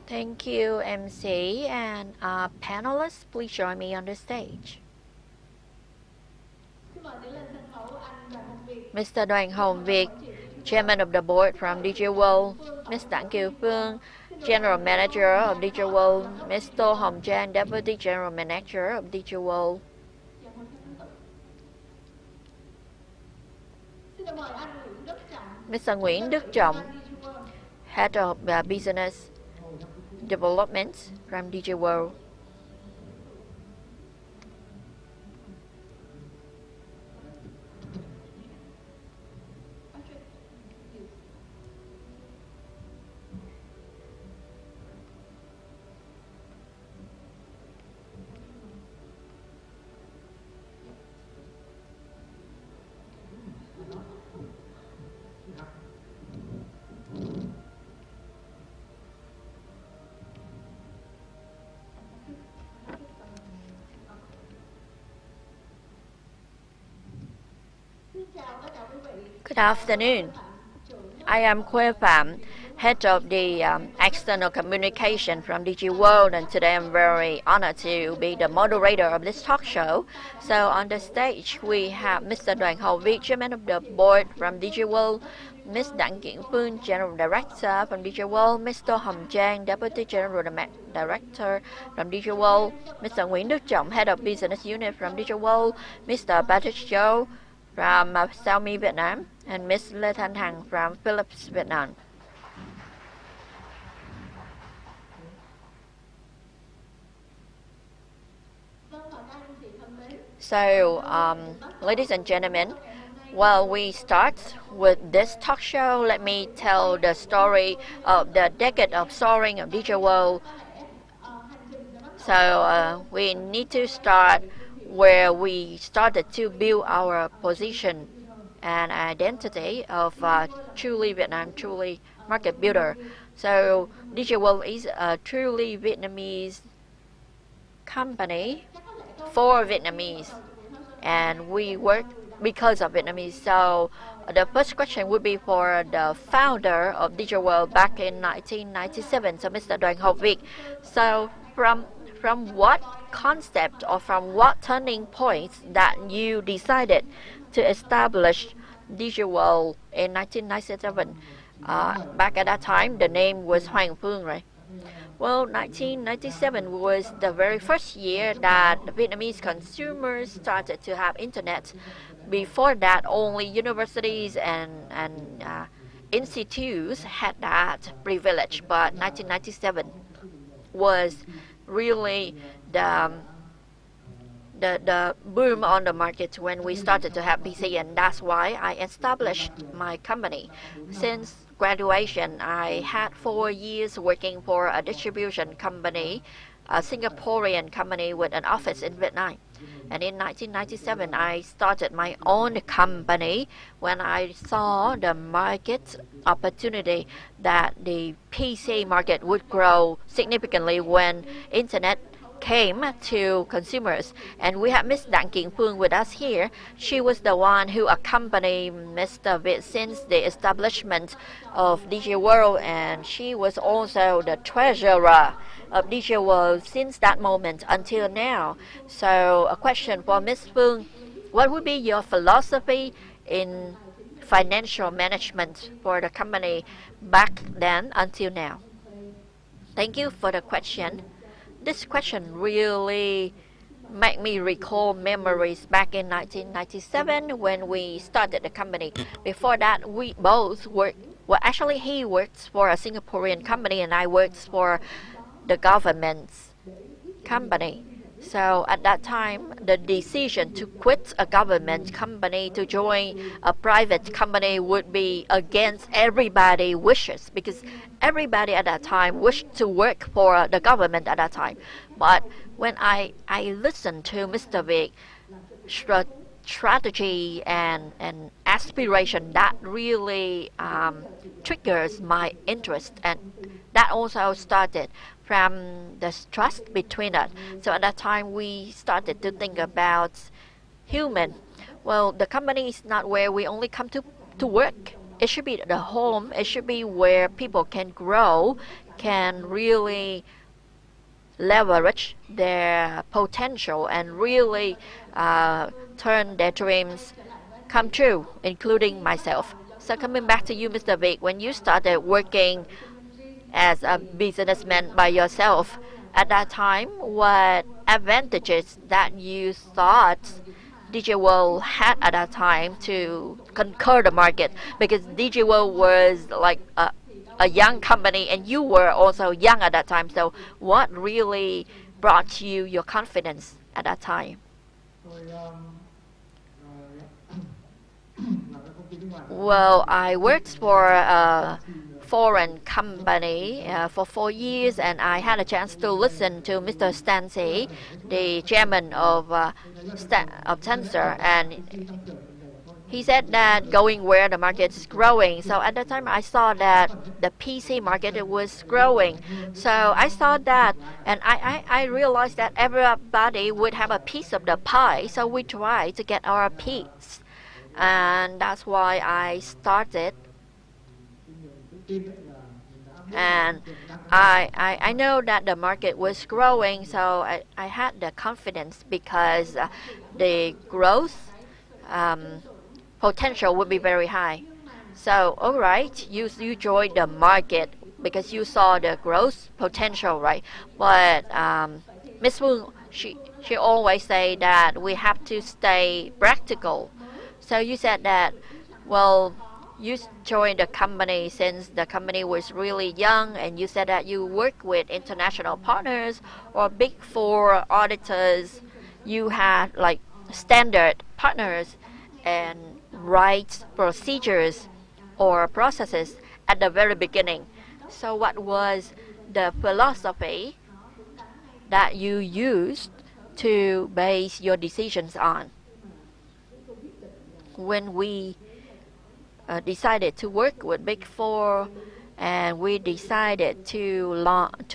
Thank you, MC, and panelists, please join me on the stage. Mr. Đoàn Hồng Việt, Chairman of the Board from Digiworld, Ms. Đặng Kiều Phương, General Manager of Digiworld, Ms. Tô Hồng Trang, Deputy General Manager of Digiworld. Mr. Nguyễn Đức Trọng, Head of Business Development from Digiworld. Good afternoon. I am Khuê Phạm, head of the external communication from Digiworld, and today I'm very honored to be the moderator of this talk show. So on the stage we have Mr. Đoàn Hậu Việt, Chairman of the Board from Digiworld, Ms. Đặng Kiện Phương, General Director from Digiworld, Mr. Hồng Trang, Deputy General Director from Digiworld, Mr. Nguyễn Đức Trọng, Head of Business Unit from Digiworld, Mr. Patrick Châu from Xiaomi Vietnam, and Ms. Lê Thanh Hằng from Philips Vietnam. So, ladies and gentlemen, while we start with this talk show, let me tell the story of the decade of soaring of Digiworld. So we need to start where we started to build our position and identity of truly Vietnam, truly market builder. So Digiworld is a truly Vietnamese company for Vietnamese, and we work because of Vietnamese. So the first question would be for the founder of Digiworld back in 1997, so Mr. Đoàn Hậu Việt. So from what concept or from what turning points that you decided to establish Digiworld in 1997? Back at that time, the name was Hoàng Phương, right? Well, 1997 was the very first year that Vietnamese consumers started to have internet. Before that, only universities and institutes had that privilege. But 1997 was really the boom on the market when we started to have PC, and that's why I established my company. Since graduation, I had 4 years working for a distribution company, a Singaporean company with an office in Vietnam. And in 1997, I started my own company when I saw the market opportunity that the PC market would grow significantly when internet came to consumers. And we have Ms. Đặng Kiện Phương with us here. She was the one who accompanied Mr. Việt since the establishment of Digiworld, and she was also the treasurer of Digiworld since that moment until now. So a question for Ms. Phương: what would be your philosophy in financial management for the company back then until now? Thank you for the question. This question really made me recall memories back in 1997 when we started the company. Before that, we both worked, well, actually he works for a Singaporean company and I worked for the government's company. So at that time, the decision to quit a government company to join a private company would be against everybody's wishes, because everybody at that time wished to work for the government at that time. But when I listened to Mr. Việt strategy and aspiration, that really triggers my interest, and that also started from the trust between us. So at that time, we started to think about human. Well, the company is not where we only come to work. It should be the home. It should be where people can grow, can really leverage their potential and really turn their dreams come true, including myself. So coming back to you, Mr. Việt, when you started working as a businessman by yourself, at that time, what advantages that you thought Digiworld had at that time to conquer the market? Because Digiworld was like a young company and you were also young at that time. So what really brought you your confidence at that time? Well, I worked for a foreign company for 4 years, and I had a chance to listen to Mr. Stancy, the chairman of Tensor, and he said that going where the market is growing. So at that time, I saw that the PC market was growing. So I saw that, and I realized that everybody would have a piece of the pie. So we tried to get our piece, and that's why I started And I know that the market was growing, so I had the confidence because the growth potential would be very high. So, all right, you joined the market because you saw the growth potential, right? But Miss Wu, she always say that we have to stay practical. So you said that, well, you joined the company since the company was really young, and you said that you work with international partners or big four auditors. You had like standard partners and right procedures or processes at the very beginning. So what was the philosophy that you used to base your decisions on? When we decided to work with Big Four and we decided to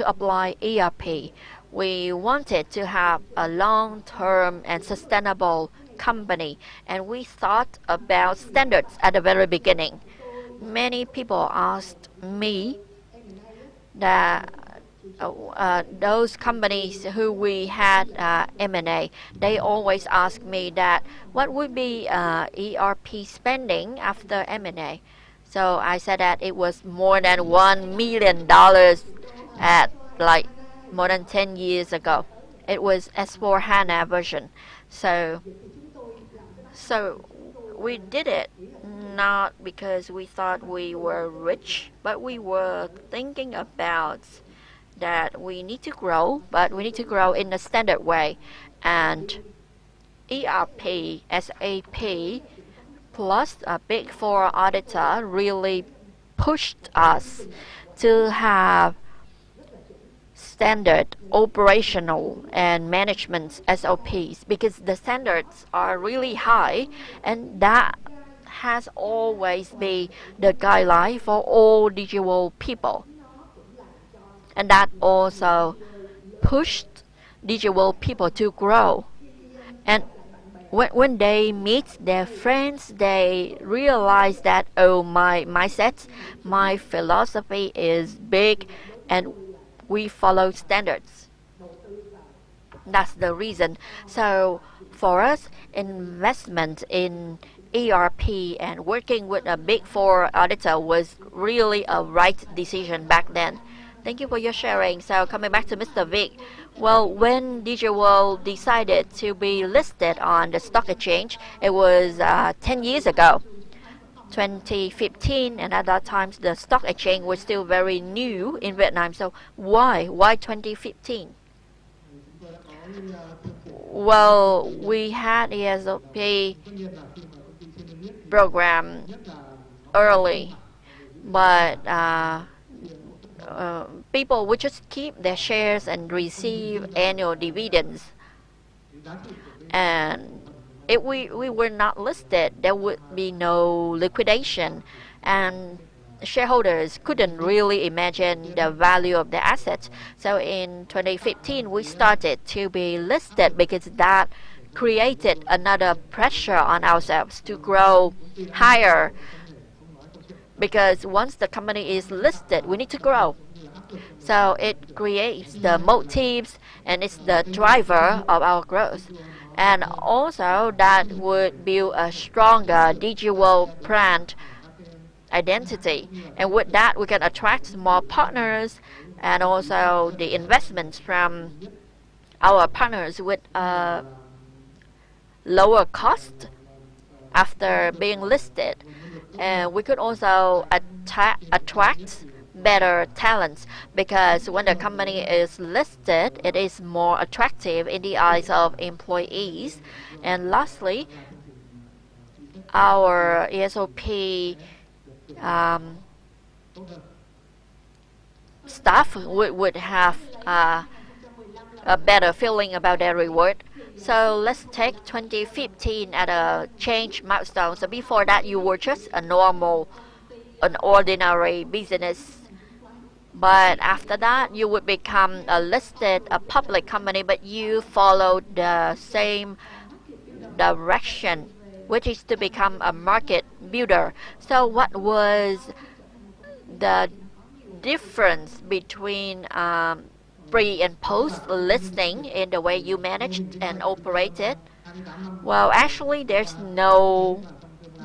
apply ERP, we wanted to have a long-term and sustainable company, and we thought about standards at the very beginning. Many people asked me that those companies who we had M&A, they always ask me that what would be ERP spending after M&A. So I said that it was more than $1 million at like more than 10 years ago. It was S4HANA version. So we did it not because we thought we were rich, but we were thinking about that we need to grow, but we need to grow in a standard way. And ERP, SAP, plus a Big Four auditor really pushed us to have standard operational and management SOPs, because the standards are really high, and that has always been the guideline for all Digiworld people. And that also pushed Digiworld people to grow. And when they meet their friends, they realize that, oh, my mindset, my philosophy is big, and we follow standards. That's the reason. So for us, investment in ERP and working with a Big Four auditor was really a right decision back then. Thank you for your sharing. So coming back to Mr. Vic, well, when Digiworld decided to be listed on the stock exchange, it was 10 years ago, 2015, and at that time the stock exchange was still very new in Vietnam. So why 2015? Well, we had ESOP program early, but people would just keep their shares and receive annual dividends. And if we were not listed, there would be no liquidation, and shareholders couldn't really imagine the value of the assets. So in 2015, we started to be listed because that created another pressure on ourselves to grow higher. Because once the company is listed, we need to grow. So it creates the motives, and it's the driver of our growth. And also that would build a stronger Digiworld brand identity. And with that, we can attract more partners, and also the investments from our partners with lower cost after being listed. And we could also attract better talents, because when the company is listed, it is more attractive in the eyes of employees. And lastly, our ESOP staff would have a better feeling about their reward. So let's take 2015 at a change milestone. So before that, you were just an ordinary business. But after that, you would become a public company, but you followed the same direction, which is to become a market builder. So what was the difference between pre and post listing in the way you manage and operate it? Well, actually, there's no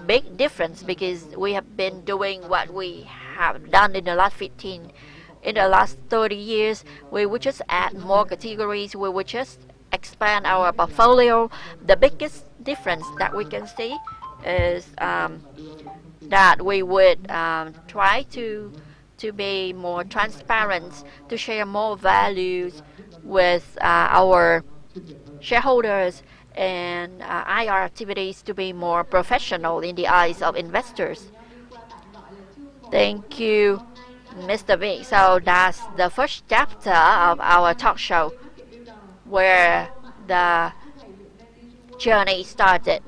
big difference because we have been doing what we have done in the last 30 years. We would just add more categories. We would just expand our portfolio. The biggest difference that we can see is that we would try to be more transparent, to share more values with our shareholders, and IR activities to be more professional in the eyes of investors. Thank you, Mr. Vic. So that's the first chapter of our talk show where the journey started.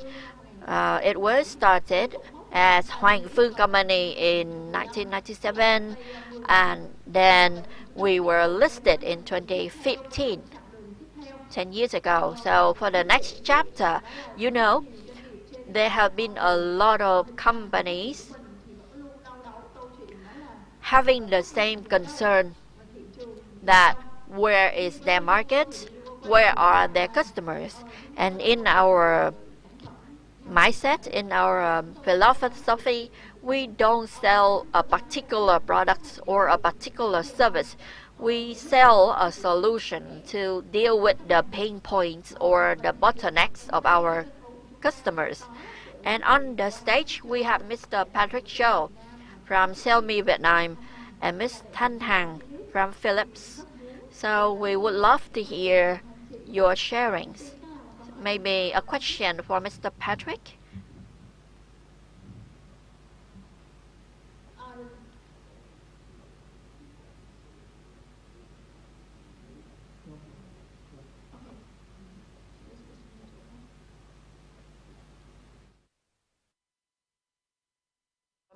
It was started as Hoàng Phương Company in 1997, and then we were listed in 2015, 10 years ago. So for the next chapter, you know, there have been a lot of companies having the same concern that where is their market, where are their customers, and in our mindset, in our philosophy, we don't sell a particular product or a particular service. We sell a solution to deal with the pain points or the bottlenecks of our customers. And on the stage, we have Mr. Patrick Cho from Xiaomi Vietnam and Ms. Thanh Hằng from Philips. So we would love to hear your sharings. Maybe a question for Mr. Patrick?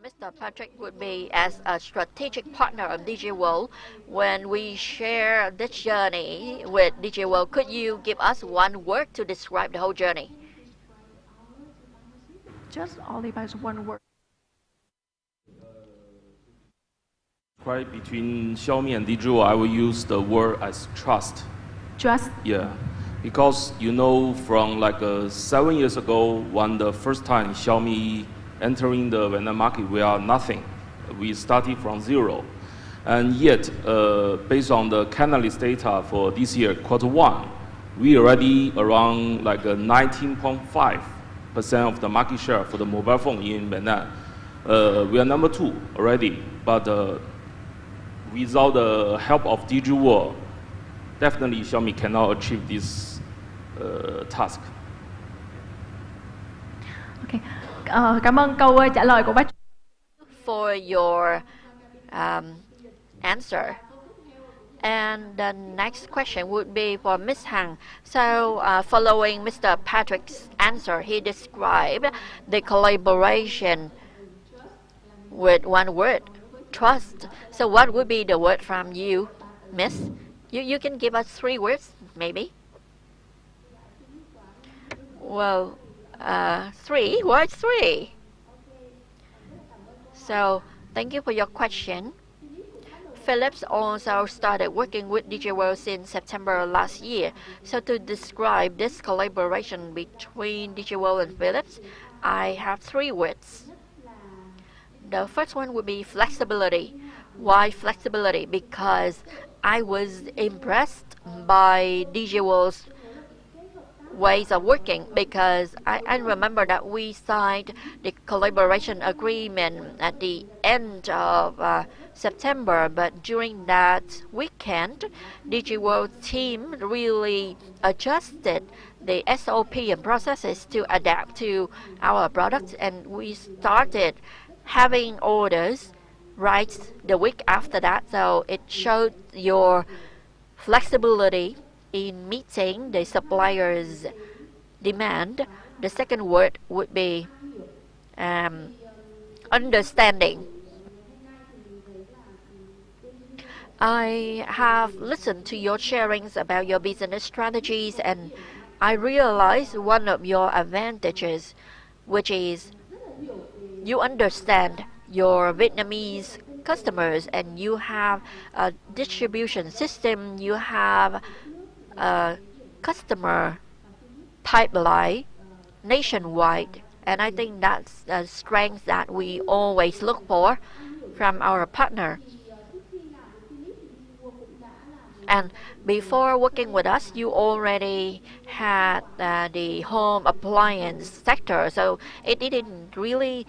Mr. Patrick would be as a strategic partner of Digiworld. When we share this journey with Digiworld, could you give us one word to describe the whole journey? Just only by one word. Right between Xiaomi and Digiworld, I will use the word as trust. Trust. Yeah, because you know, from like 7 years ago, when the first time Xiaomi entering the Vietnam market, we are nothing. We started from zero. And yet, based on the Canalys data for this year, Q1, we already around like 19.5% of the market share for the mobile phone in Vietnam. We are number 2 already, but without the help of Digiworld, definitely Xiaomi cannot achieve this task. Okay. Cảm ơn câu trả lời của bác. For your answer. And the next question would be for Ms. Hằng. So, following Mr. Patrick's answer, he described the collaboration with one word, trust. So, what would be the word from you, Miss? You can give us 3 words, maybe. Well, 3. Why 3? So, thank you for your question. Philips also started working with Digiworld since September last year. So to describe this collaboration between Digiworld and Philips, I have 3 words. The first one would be flexibility. Why flexibility? Because I was impressed by Digiworld's ways of working, because I remember that we signed the collaboration agreement at the end of September, but during that weekend, Digiworld team really adjusted the SOP and processes to adapt to our products, and we started having orders right the week after that. So it showed your flexibility in meeting the supplier's demand. The second word would be understanding. I have listened to your sharings about your business strategies, and I realized one of your advantages, which is you understand your Vietnamese customers and you have a distribution system, you have a customer pipeline nationwide. And I think that's a strength that we always look for from our partner. And before working with us, you already had the home appliance sector, so it didn't really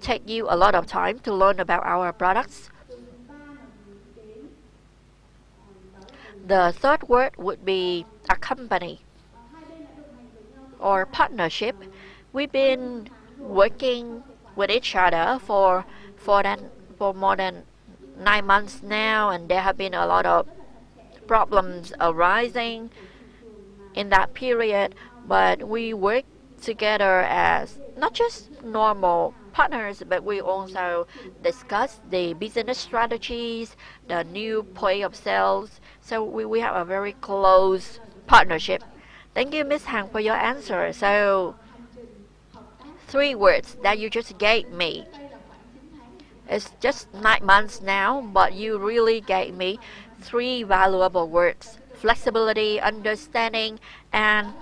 take you a lot of time to learn about our products. The third word would be a company or partnership. We've been working with each other for more than 9 months now, and there have been a lot of problems arising in that period, but we work together as not just normal partners, but we also discuss the business strategies, the new point of sales. So we have a very close partnership. Thank you, Ms. Hằng, for your answer. So 3 words that you just gave me. It's just 9 months now, but you really gave me 3 valuable words: flexibility, understanding, and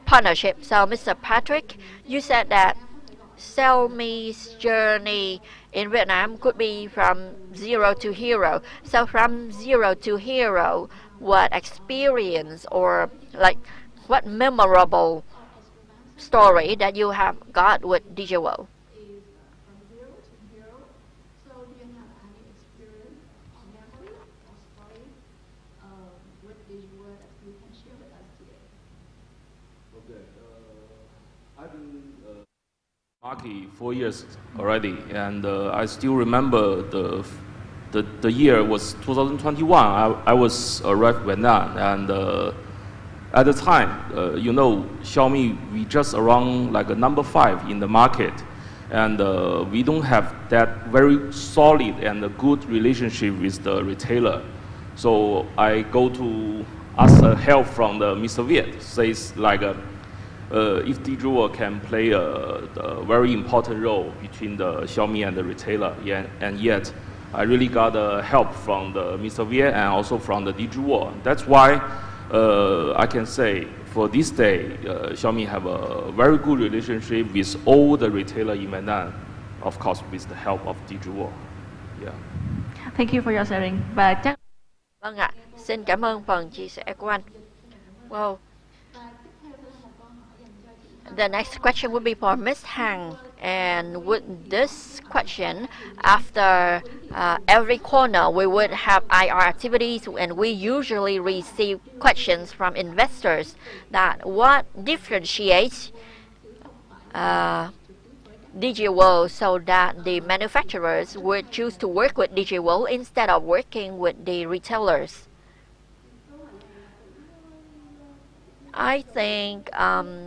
partnership. So, Mr. Patrick, you said that Xiaomi's journey in Vietnam could be from 0 to hero. So, from 0 to hero, what experience or like what memorable story that you have got with Digiworld? I've been market 4 years already, and I still remember the year was 2021. I was arrived Vietnam, and at the time, Xiaomi, we just around like a number 5 in the market, and we don't have that very solid and a good relationship with the retailer. So I go to ask help from the Mr. Viet, says like if Digiworld can play a very important role between the Xiaomi and the retailer, and yet I really got help from the Mr. Viet and also from the Digiworld. That's why I can say for this day, Xiaomi have a very good relationship with all the retailer in Vietnam, of course with the help of Digiworld. Yeah. Thank you for your sharing. Và chắc Vâng ạ, xin cảm ơn phần chia sẻ của anh. Well, the next question would be for Ms. Hằng, and with this question, after every corner we would have IR activities, and we usually receive questions from investors that what differentiates Digiworld so that the manufacturers would choose to work with Digiworld instead of working with the retailers. I think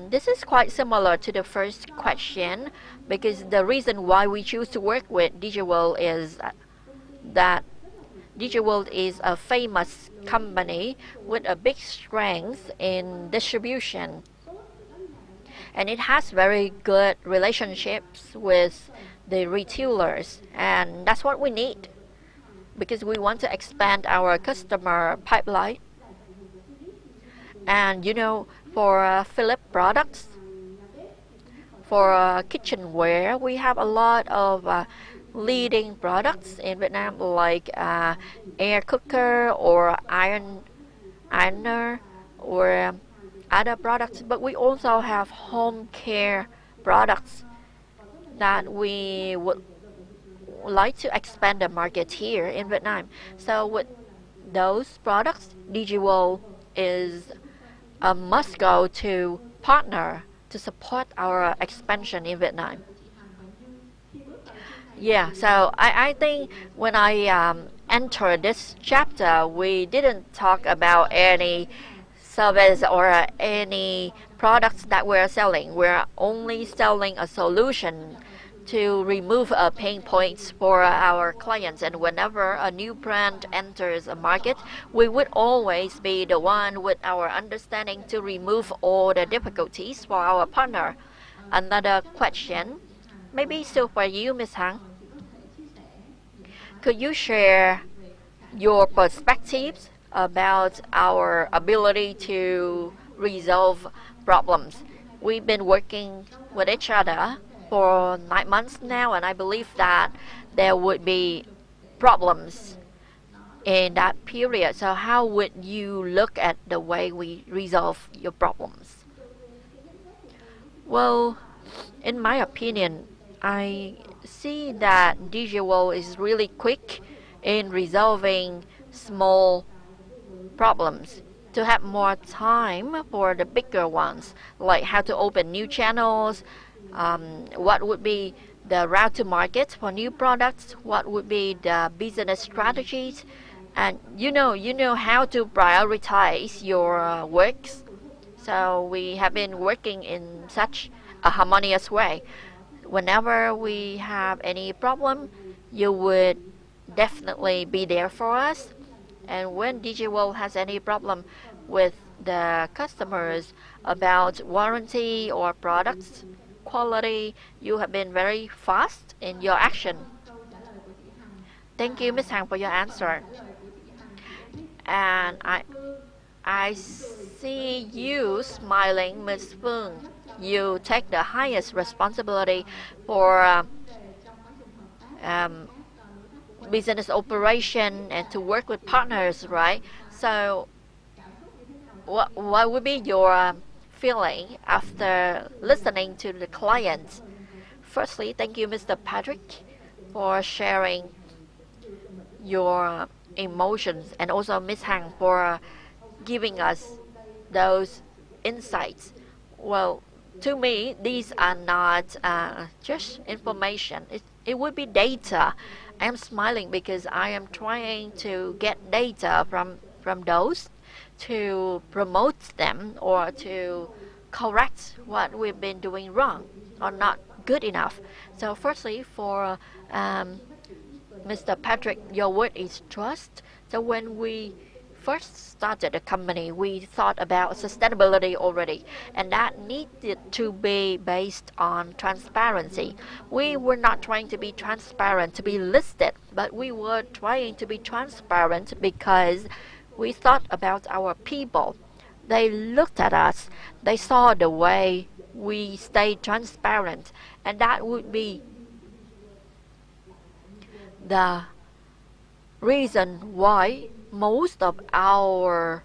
this is quite similar to the first question, because the reason why we choose to work with Digiworld is that Digiworld is a famous company with a big strength in distribution, and it has very good relationships with the retailers, and that's what we need because we want to expand our customer pipeline. And for Philips products, for kitchenware, we have a lot of leading products in Vietnam, like air cooker or ironer or other products. But we also have home care products that we would like to expand the market here in Vietnam. So with those products, Digiworld is a must-go to partner to support our expansion in Vietnam. Yeah, so I think when I entered this chapter, we didn't talk about any service or any products that we're selling. We're only selling a solution to remove pain points for our clients, and whenever a new brand enters a market, we would always be the one with our understanding to remove all the difficulties for our partner. Another question, maybe still for you, Ms. Hằng. Could you share your perspectives about our ability to resolve problems? We've been working with each other for 9 months now, and I believe that there would be problems in that period. So how would you look at the way we resolve your problems? Well, in my opinion, I see that Digiworld is really quick in resolving small problems. To have more time for the bigger ones, like how to open new channels, what would be the route to market for new products, what would be the business strategies, and you know how to prioritize your works. So we have been working in such a harmonious way. Whenever we have any problem, you would definitely be there for us. And when Digiworld has any problem with the customers about warranty or products quality, you have been very fast in your action. Thank you, Ms. Hằng, for your answer. And I see you smiling, Ms. Phương. You take the highest responsibility for business operation and to work with partners, right? So what would be your feeling after listening to the clients? Firstly, thank you, Mr. Patrick, for sharing your emotions, and also Ms. Hằng for giving us those insights. Well, to me, these are not just information. It would be data. I am smiling because I am trying to get data from those to promote them or to correct what we've been doing wrong or not good enough. So firstly, for Mr. Patrick, your word is trust. So when we first started the company, we thought about sustainability already, and that needed to be based on transparency. We were not trying to be transparent to be listed, but we were trying to be transparent because we thought about our people. They looked at us, they saw the way we stayed transparent, and that would be the reason why most of our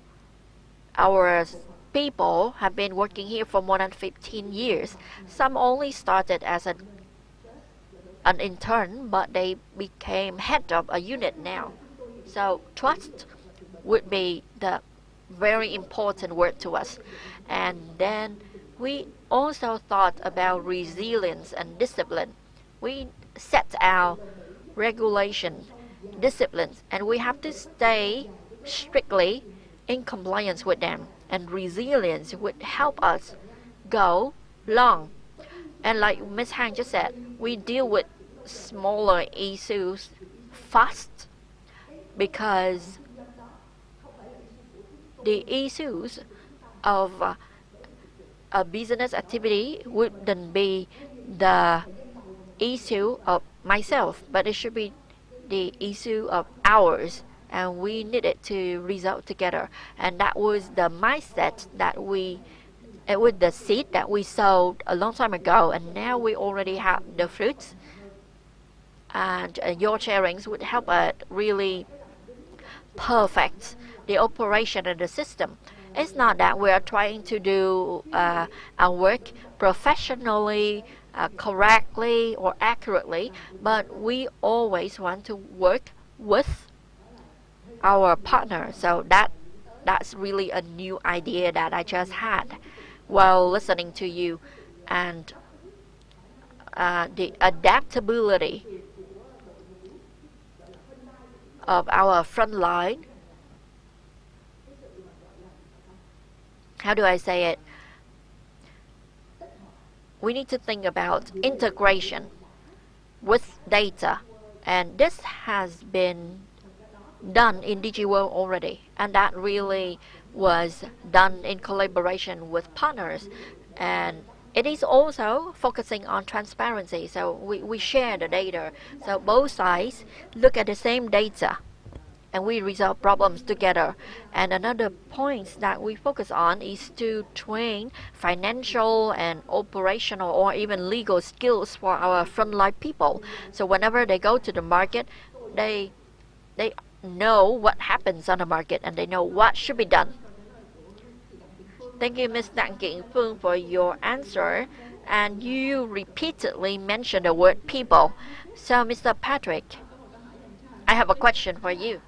people have been working here for more than 15 years. Some only started as an intern, but they became head of a unit now. So trust would be the very important word to us. And then we also thought about resilience and discipline. We set our regulations, disciplines, and we have to stay strictly in compliance with them. And resilience would help us go long. And like Ms. Hằng just said, we deal with smaller issues fast because the issues of a business activity wouldn't be the issue of myself, but it should be the issue of ours, and we needed to resolve together. And that was the mindset that it was the seed that we sowed a long time ago, and now we already have the fruits. And your sharings would help us really perfect the operation of the system. It's not that we are trying to do our work professionally, correctly or accurately, but we always want to work with our partner. So that's really a new idea that I just had while listening to you. And the adaptability of our front line, how do I say it? We need to think about integration with data, and this has been done in Digiworld already, and that really was done in collaboration with partners, and it is also focusing on transparency. So we share the data. So both sides look at the same data and we resolve problems together. And another point that we focus on is to train financial and operational or even legal skills for our frontline people. So whenever they go to the market, they know what happens on the market and they know what should be done. Thank you, Ms. Đặng Kiện Phương, for your answer. And you repeatedly mentioned the word people. So, Mr. Patrick, I have a question for you.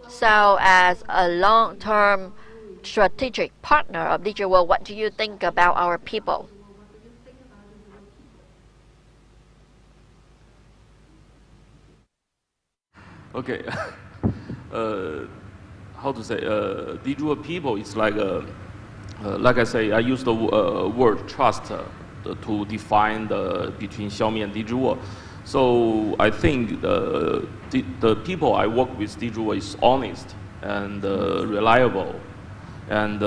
So, as a long-term strategic partner of Digiworld, what do you think about our people? Okay. How to say? Digiworld people is like I say, I use the word trust to define between Xiaomi and Digiworld. So I think the people I work with Digiworld is honest and reliable. And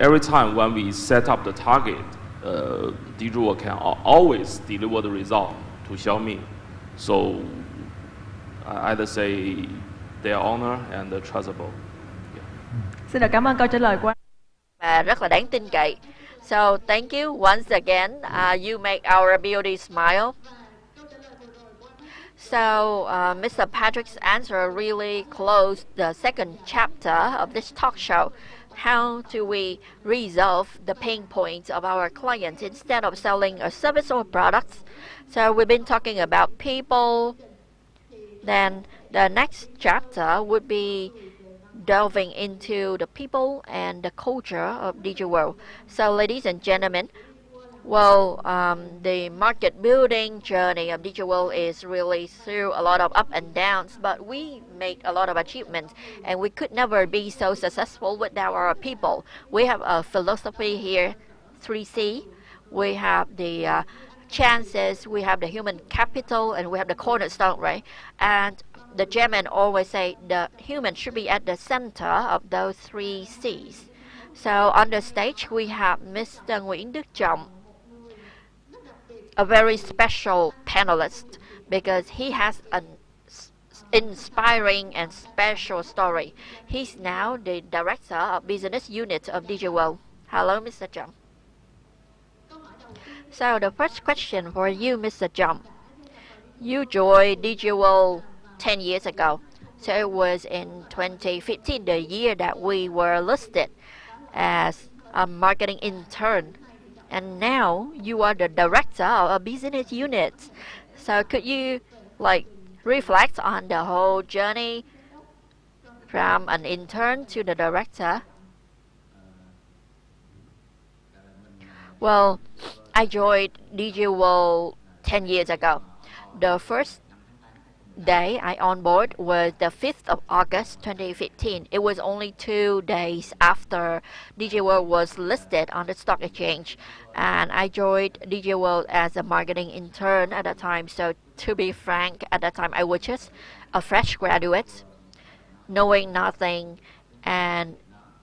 every time when we set up the target, Digiworld can always deliver the result to Xiaomi. So I either say they are honor and trustable. Xin được cảm ơn câu trả lời của anh. Và rất là đáng tin cậy. So thank you once again. You make our beauty smile. So Mr. Patrick's answer really closed the second chapter of this talk show. How do we resolve the pain points of our clients instead of selling a service or products? So we've been talking about people. Then the next chapter would be delving into the people and the culture of Digiworld. So ladies and gentlemen, well, the market building journey of Digiworld is really through a lot of up and downs, but we made a lot of achievements and we could never be so successful without our people. We have a philosophy here, 3C. We have the chances, we have the human capital, and we have the cornerstone, right? And the German always say the human should be at the center of those 3 C's. So on the stage we have Mr. Nguyễn Đức Trọng, a very special panelist because he has an inspiring and special story. He's now the director of business unit of Digiworld. Hello, Mr. Trọng. So the first question for you, Mr. Trọng. You joined Digiworld 10 years ago. So it was in 2015, the year that we were listed as a marketing intern. And now you are the director of a business unit. So could you reflect on the whole journey from an intern to the director? Well, I joined Digiworld 10 years ago. The first day I on board was the 5th of August 2015. It was only 2 days after Digiworld was listed on the stock exchange. And I joined Digiworld as a marketing intern at that time. So to be frank, at that time I was just a fresh graduate, knowing nothing. And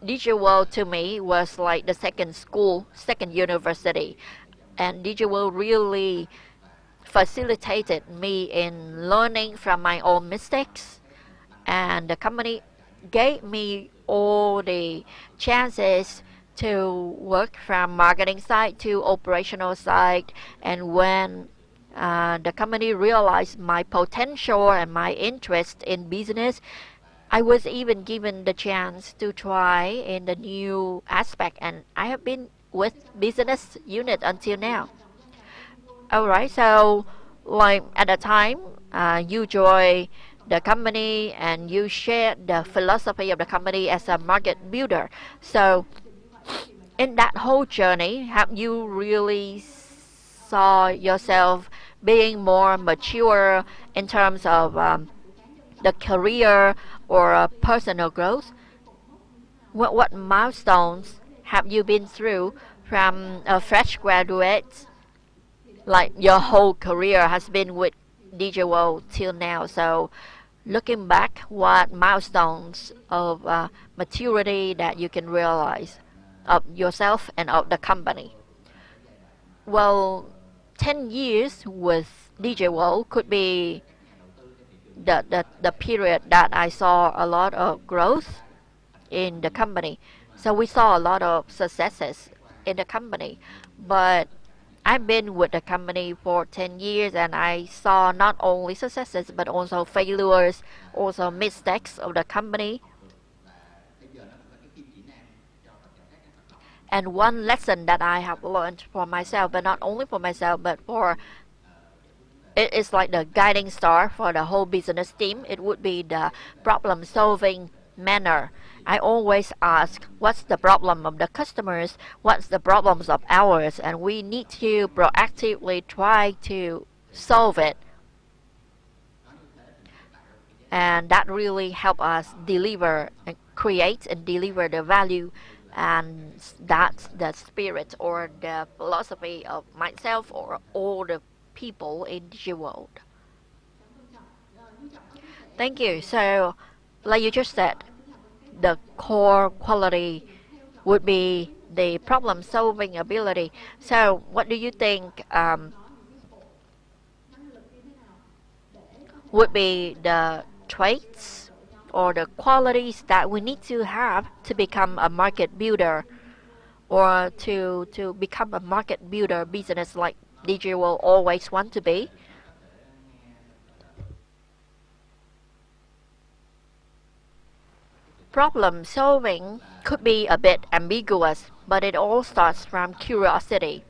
Digiworld to me was like the second school, second university. And Digiworld really facilitated me in learning from my own mistakes, and the company gave me all the chances to work from marketing side to operational side. And when the company realized my potential and my interest in business, I was even given the chance to try in the new aspect, and I have been with business unit until now. Alright, so at the time, you joined the company and you shared the philosophy of the company as a market builder. So in that whole journey, have you really saw yourself being more mature in terms of the career or personal growth? What milestones have you been through from a fresh graduate? Like your whole career has been with Digiworld till now. So looking back, what milestones of maturity that you can realize of yourself and of the company? Well, 10 years with Digiworld could be the period that I saw a lot of growth in the company. So we saw a lot of successes in the company. But I've been with the company for 10 years and I saw not only successes but also failures, also mistakes of the company. And one lesson that I have learned for myself, but not only for myself, but for it is like the guiding star for the whole business team. It would be the problem solving manner. I always ask, what's the problem of the customers? What's the problems of ours? And we need to proactively try to solve it. And that really help us deliver and create and deliver the value. And that's the spirit or the philosophy of myself or all the people in Digiworld. Thank you. So, like you just said, the core quality would be the problem-solving ability. So, what do you think would be the traits or the qualities that we need to have to become a market builder or to become a market builder business like Digiworld always want to be? Problem solving could be a bit ambiguous, but it all starts from curiosity.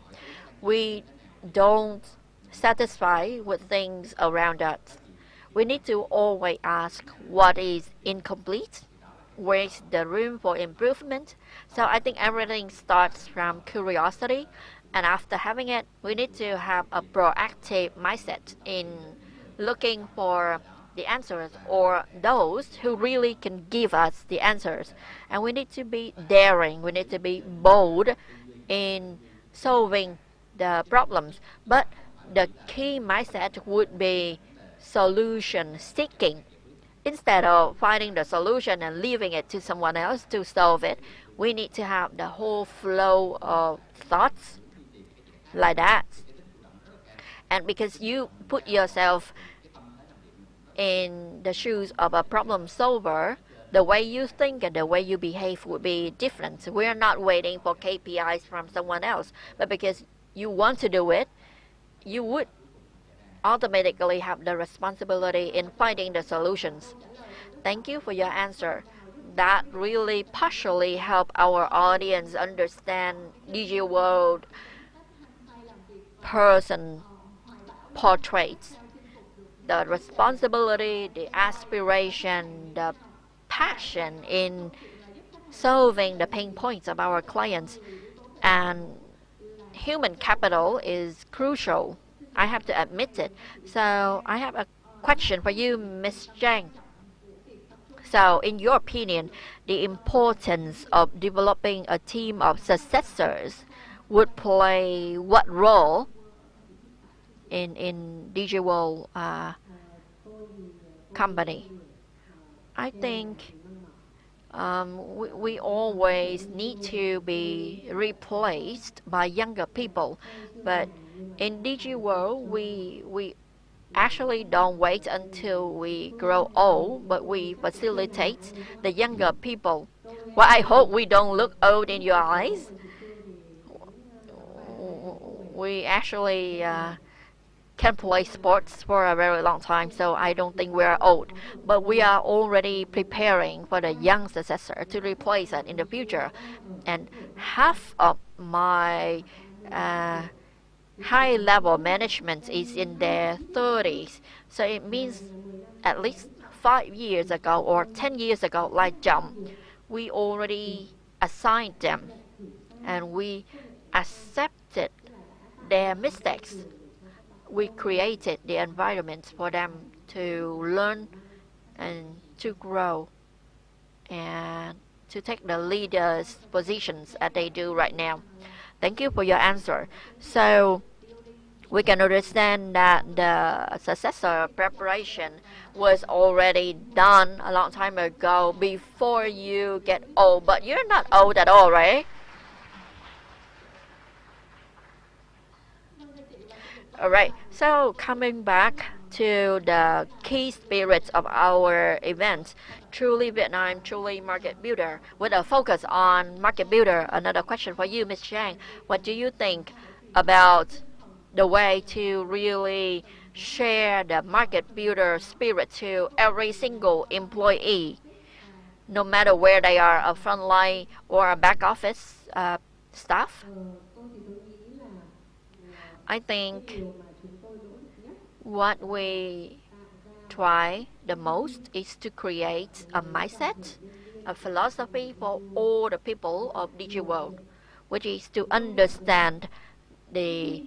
We don't satisfy with things around us. We need to always ask what is incomplete, where is the room for improvement. So I think everything starts from curiosity, and after having it, we need to have a proactive mindset in looking for the answers or those who really can give us the answers. And we need to be daring, we need to be bold in solving the problems. But the key mindset would be solution seeking. Instead of finding the solution and leaving it to someone else to solve it, we need to have the whole flow of thoughts like that. And because you put yourself in the shoes of a problem solver, the way you think and the way you behave would be different. We are not waiting for KPIs from someone else, but because you want to do it, you would automatically have the responsibility in finding the solutions. Thank you for your answer. That really partially helped our audience understand Digiworld person portraits. The responsibility, the aspiration, the passion in solving the pain points of our clients. And human capital is crucial. I have to admit it. So I have a question for you, Ms. Zhang. So in your opinion, the importance of developing a team of successors would play what role in Digiworld company? I think we always need to be replaced by younger people, but in Digiworld we actually don't wait until we grow old, but we facilitate the younger people. Well, I hope we don't look old in your eyes. We actually can play sports for a very long time, so I don't think we are old. But we are already preparing for the young successor to replace it in the future. And half of my high-level management is in their 30s. So it means at least 5 years ago or 10 years ago, like John, we already assigned them and we accepted their mistakes. We created the environment for them to learn and to grow and to take the leaders' positions as they do right now. Thank you for your answer. So we can understand that the successor preparation was already done a long time ago before you get old. But you're not old at all, right? All right. So coming back to the key spirits of our event, truly Vietnam, truly market builder, with a focus on market builder. Another question for you, Ms. Chang. What do you think about the way to really share the market builder spirit to every single employee, no matter where they are, a frontline or a back office staff? I think what we try the most is to create a mindset, a philosophy for all the people of Digiworld, which is to understand the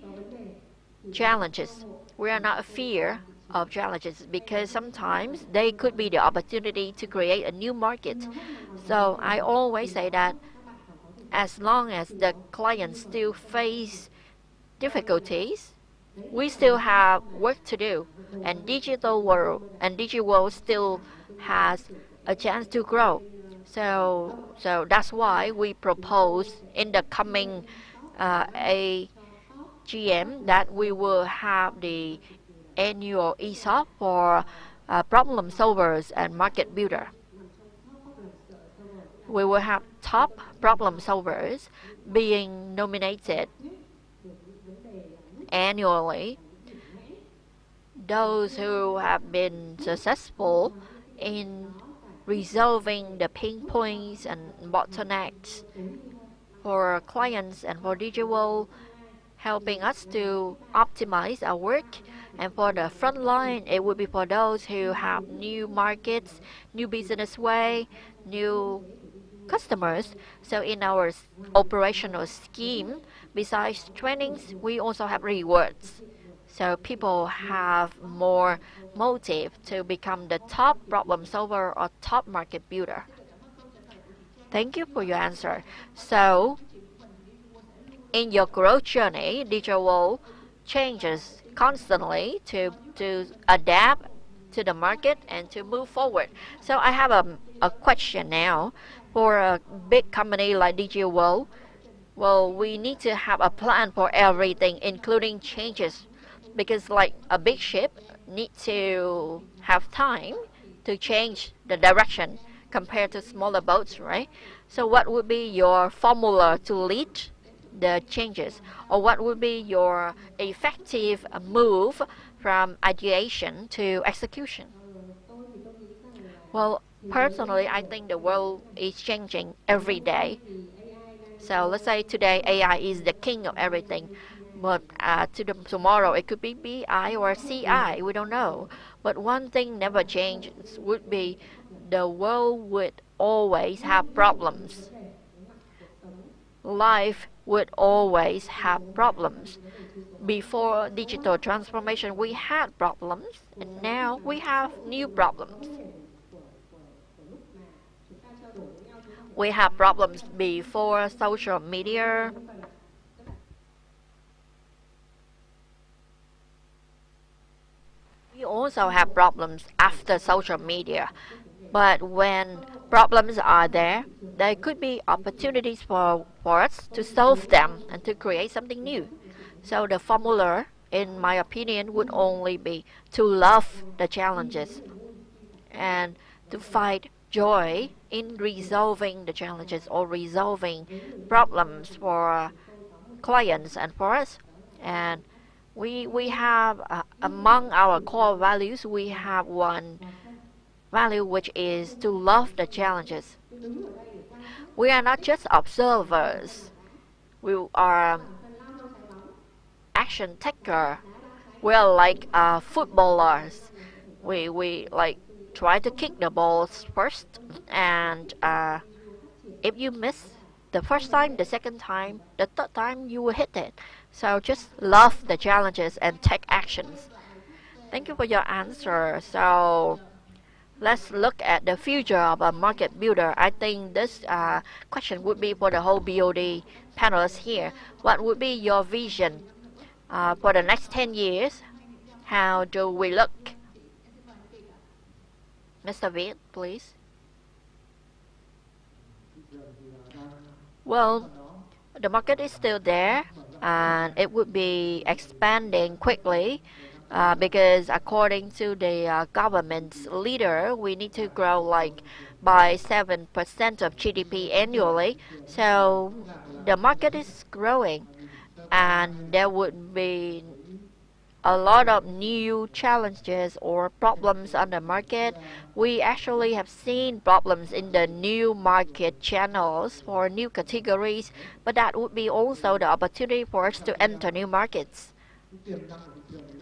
challenges. We are not fear of challenges because sometimes they could be the opportunity to create a new market. So I always say that as long as the clients still face difficulties, we still have work to do, and Digiworld still has a chance to grow. So that's why we propose in the coming AGM that we will have the annual ESOP for problem solvers and market builder. We will have top problem solvers being nominated annually. Those who have been successful in resolving the pain points and bottlenecks for clients and for Digiworld, helping us to optimize our work. And for the front line, it would be for those who have new markets, new business way, new customers. So in our operational scheme, besides trainings, we also have rewards. So people have more motive to become the top problem solver or top market builder. Thank you for your answer. So in your growth journey, Digiworld changes constantly to adapt to the market and to move forward. So I have a question now. For a big company like Digiworld, well, we need to have a plan for everything, including changes, because like a big ship needs to have time to change the direction compared to smaller boats, right? So what would be your formula to lead the changes, or what would be your effective move from ideation to execution? Well, personally, I think the world is changing every day. So let's say today AI is the king of everything, but tomorrow it could be BI or CI, we don't know. But one thing never changes would be the world would always have problems. Life would always have problems. Before digital transformation, we had problems, and now we have new problems. We have problems before social media. We also have problems after social media. But when problems are there, there could be opportunities for us to solve them and to create something new. So the formula, in my opinion, would only be to love the challenges and to find joy in resolving the challenges or resolving problems for clients and for us. And we have among our core values, we have one value which is to love the challenges. We are not just observers, we are action taker. We are like footballers. We like try to kick the balls first, and if you miss the first time, the second time, the third time, you will hit it. So just love the challenges and take actions. Thank you for your answer. So let's look at the future of a market builder. I think this question would be for the whole BOD panelists here. What would be your vision for the next 10 years? How do we look? Mr. Viet, please. Well, the market is still there. and it would be expanding quickly because according to the government's leader, we need to grow like by 7% of GDP annually. So the market is growing, and there would be a lot of new challenges or problems on the market. We actually have seen problems in the new market channels for new categories, but that would be also the opportunity for us to enter new markets.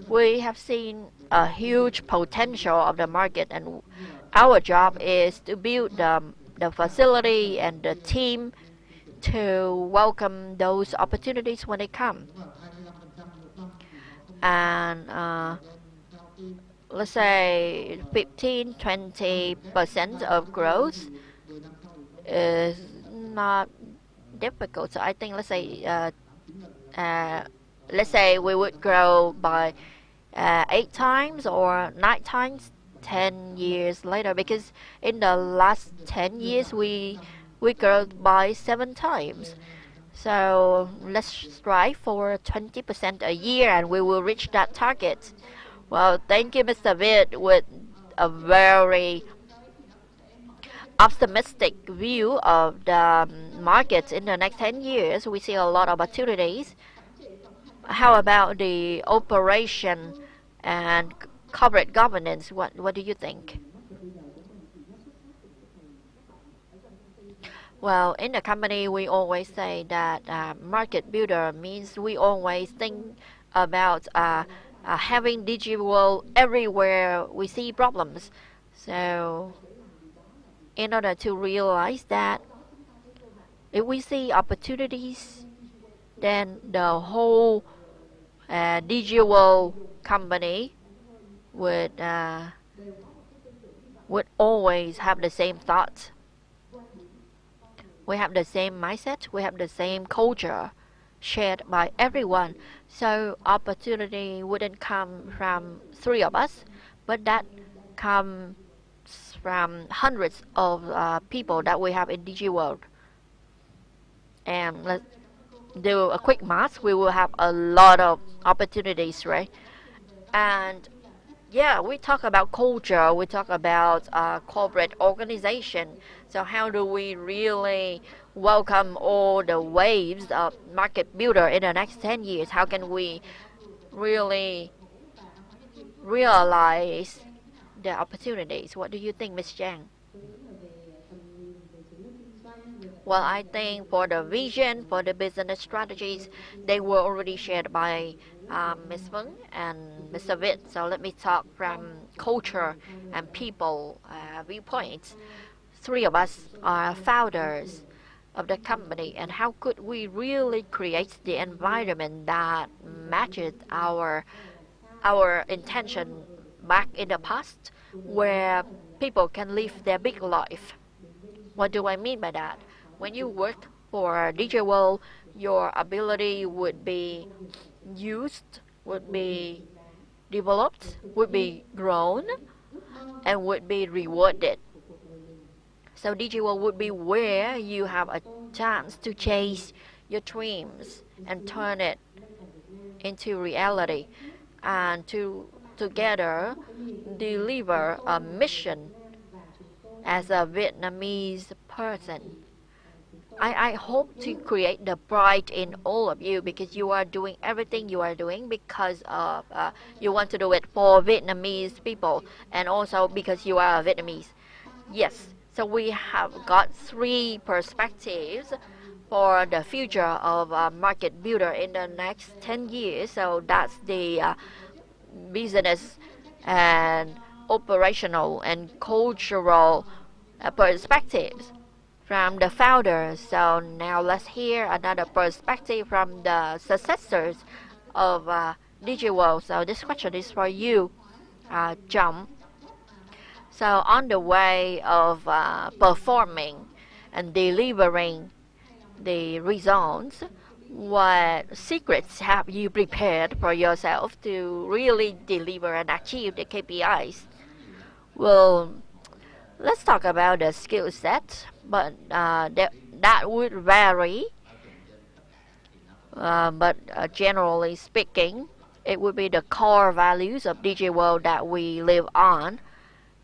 We have seen a huge potential of the market, and our job is to build the facility and the team to welcome those opportunities when they come. And let's say 15-20% of growth is not difficult. So I think let's say we would grow by 8 times or 9 times 10 years later, because in the last 10 years we grew by 7 times. So let's strive for 20% a year, and we will reach that target. Well, thank you, Mr. Viet, with a very optimistic view of the market in the next 10 years. We see a lot of opportunities. How about the operation and corporate governance? What do you think? Well, in the company, we always say that market builder means we always think about having Digiworld everywhere we see problems. So in order to realize that, if we see opportunities, then the whole Digiworld company would always have the same thoughts. We have the same mindset, we have the same culture shared by everyone. So opportunity wouldn't come from 3 of us, but that comes from hundreds of people that we have in Digiworld. And let's do a quick math, we will have a lot of opportunities, right? And yeah, we talk about culture, we talk about corporate organization. So how do we really welcome all the waves of market builder in the next 10 years? How can we really realize the opportunities? What do you think, Ms. Chang? Well, I think for the vision, for the business strategies, they were already shared by Ms. Feng and Mr. Viet. So let me talk from culture and people viewpoints. 3 of us are founders of the company, and how could we really create the environment that matches our intention back in the past, where people can live their big life? What do I mean by that? When you work for Digiworld, your ability would be used, would be developed, would be grown, and would be rewarded. So Digiworld would be where you have a chance to chase your dreams and turn it into reality, and to together deliver a mission as a Vietnamese person. I hope to create the pride in all of you, because you are doing everything you are doing because of you want to do it for Vietnamese people, and also because you are Vietnamese. Yes, so we have got 3 perspectives for the future of market builder in the next 10 years. So that's the business and operational and cultural perspectives from the founders. So now let's hear another perspective from the successors of Digiworld. So this question is for you, Chong. So on the way of performing and delivering the results, what secrets have you prepared for yourself to really deliver and achieve the KPIs? Well, let's talk about the skill set, but that would vary but generally speaking, it would be the core values of Digiworld that we live on.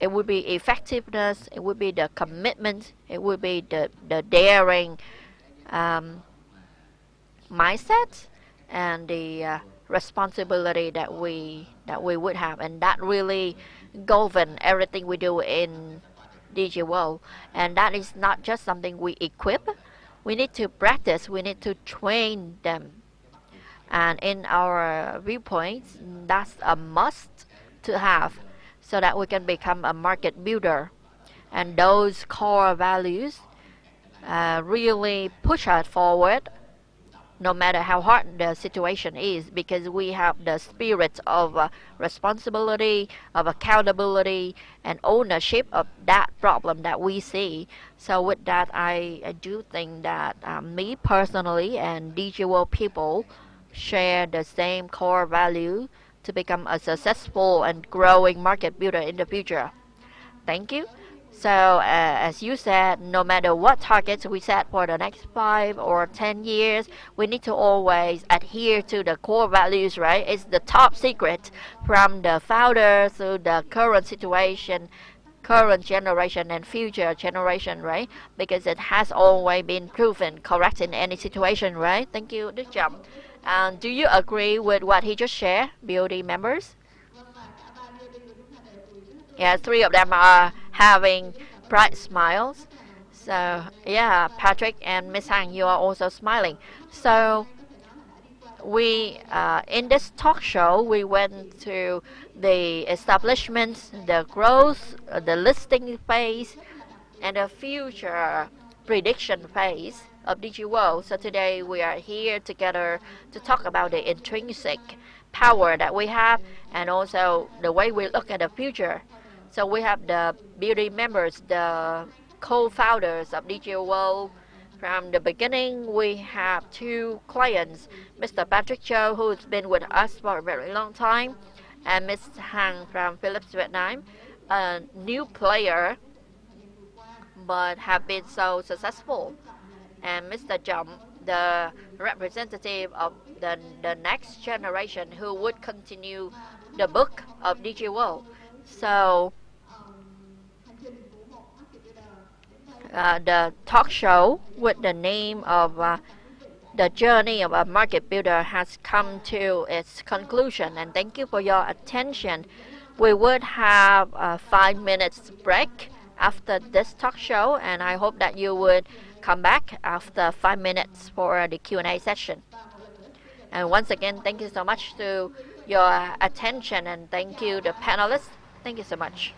It would be effectiveness, it would be the commitment, it would be the daring mindset, and the responsibility that we would have, and that really govern everything we do in Digiworld. And that is not just something we equip. We need to practice. We need to train them. And in our viewpoints, that's a must to have, so that we can become a market builder. And those core values really push us forward, no matter how hard the situation is, because we have the spirit of responsibility, of accountability, and ownership of that problem that we see. So with that, I do think that me personally and DGWorld people share the same core value to become a successful and growing market builder in the future. Thank you. So as you said, no matter what targets we set for the next 5 or 10 years, we need to always adhere to the core values, right? It's the top secret from the founders to the current situation, current generation and future generation, right? Because it has always been proven correct in any situation, right? Thank you, Đức Trọng. And do you agree with what he just shared, BOD members? Yeah, 3 of them are having bright smiles. So yeah, Patrick and Miss Hang, you are also smiling. So we in this talk show, we went to the establishment, the growth, the listing phase, and the future prediction phase of Digiworld. So today we are here together to talk about the intrinsic power that we have, and also the way we look at the future. So we have the beauty members, the co-founders of Digiworld. From the beginning, we have 2 clients, Mr. Patrick Cho, who's been with us for a very long time, and Ms. Hang from Philips Vietnam, a new player, but have been so successful. And Mr. Trọng, the representative of the next generation who would continue the book of Digiworld. So the talk show with the name of The Journey of a Market Builder has come to its conclusion, and thank you for your attention. We would have a 5 minutes break after this talk show, and I hope that you would come back after 5 minutes for the Q&A session. And once again, thank you so much to your attention, and thank you the panelists. Thank you so much.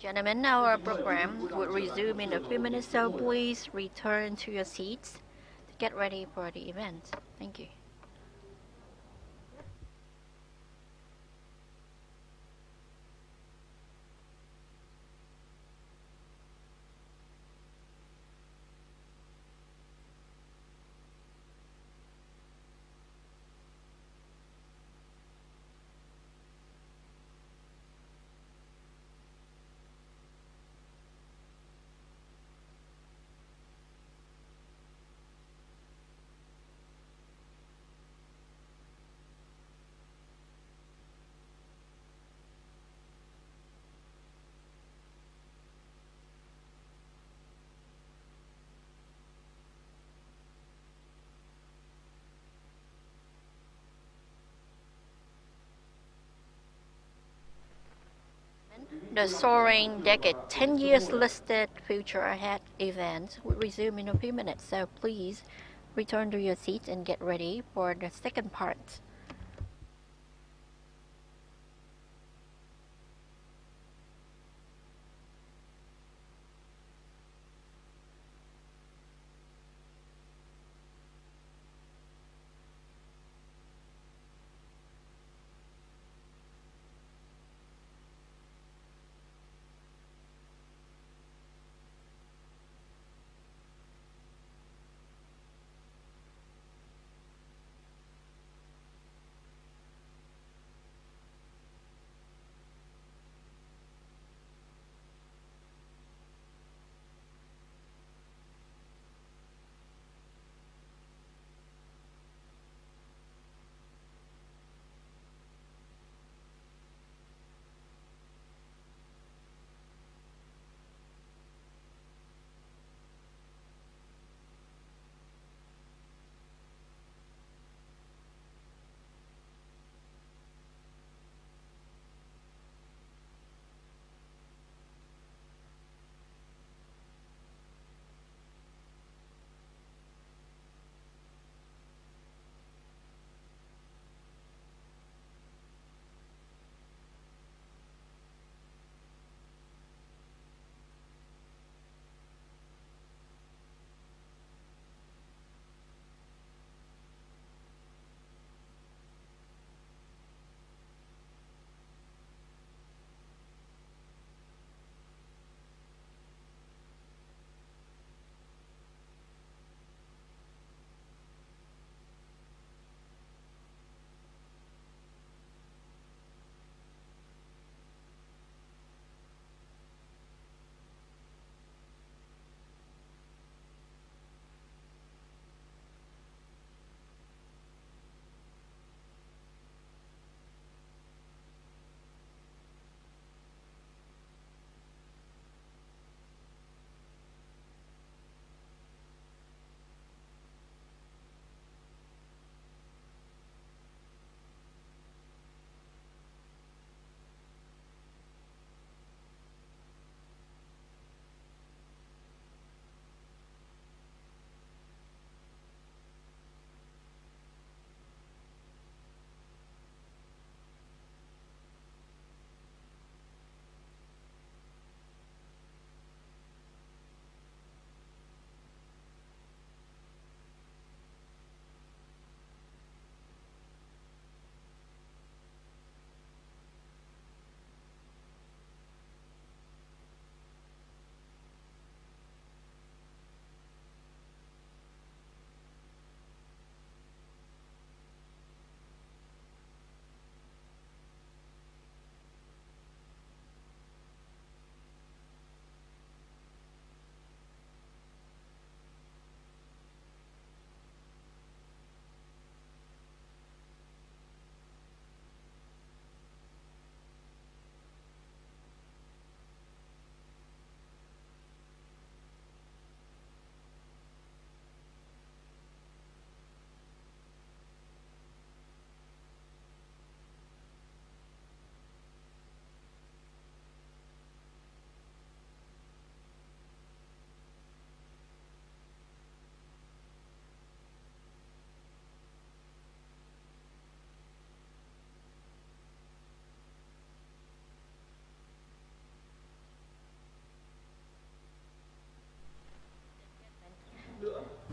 Gentlemen, our program will resume in a few minutes, so please return to your seats to get ready for the event. Thank you. The Soaring Decade 10 years listed future ahead event will resume in a few minutes, so please return to your seats and get ready for the second part.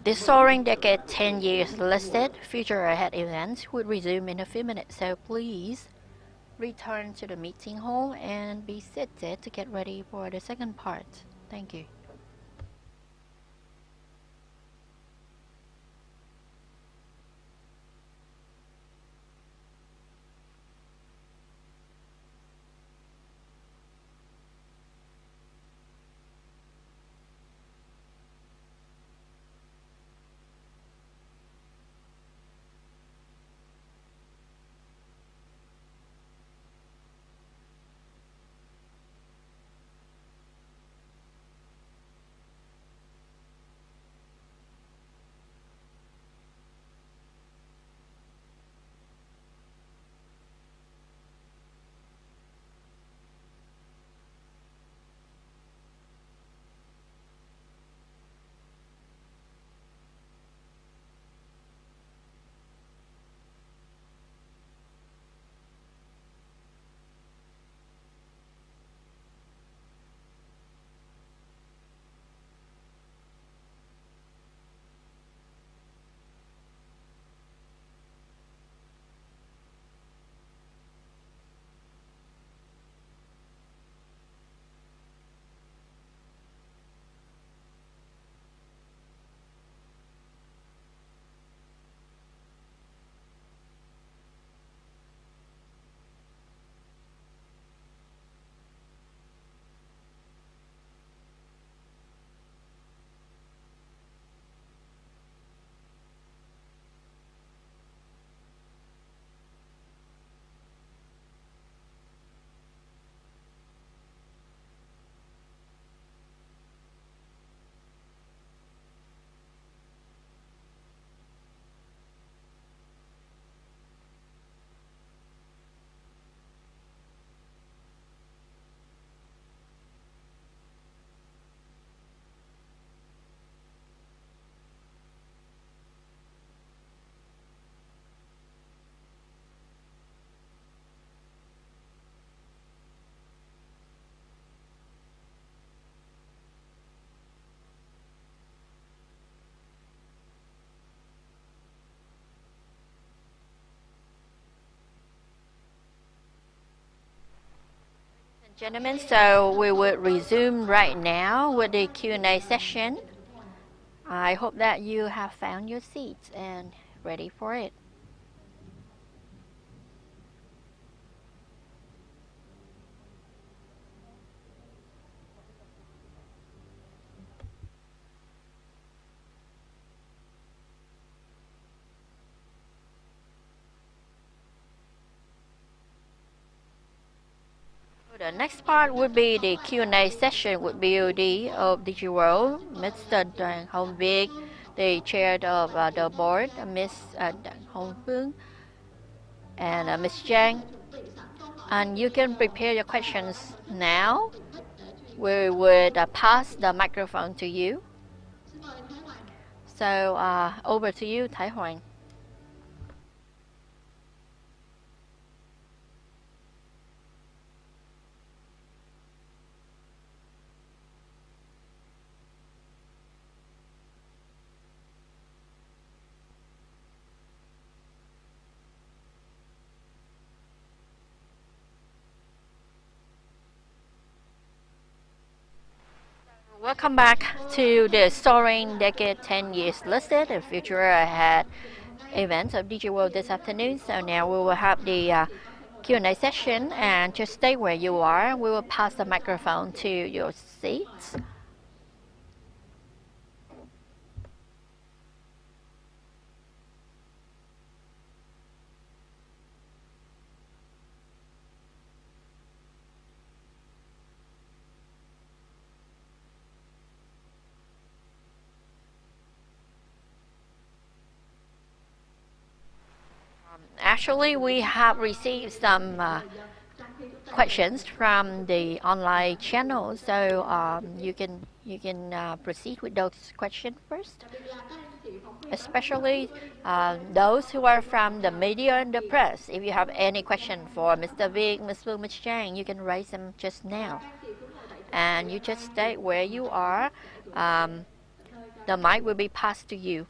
The Soaring Decade 10 years listed future ahead events would resume in a few minutes, so please return to the meeting hall and be seated to get ready for the second part. Thank you. Gentlemen, so we will resume right now with the Q&A session. I hope that you have found your seats and ready for it. The next part would be the Q&A session with BOD of Digiworld, Mr. Đoàn Hồng Vic, the chair of the board, Ms. Đặng Hồng Phương, and Ms. Chang. And you can prepare your questions now. We would pass the microphone to you. So over to you, Thái Hoàng. Welcome back to the Soaring Decade 10 years listed and future ahead events of Digiworld this afternoon. So now we will have the Q&A session, and just stay where you are. We will pass the microphone to your seats. Actually, we have received some questions from the online channel, so you can proceed with those questions first. Especially those who are from the media and the press. If you have any question for Mr. Vic, Ms. Phương, Ms. Chang, you can raise them just now. And you just stay where you are. The mic will be passed to you.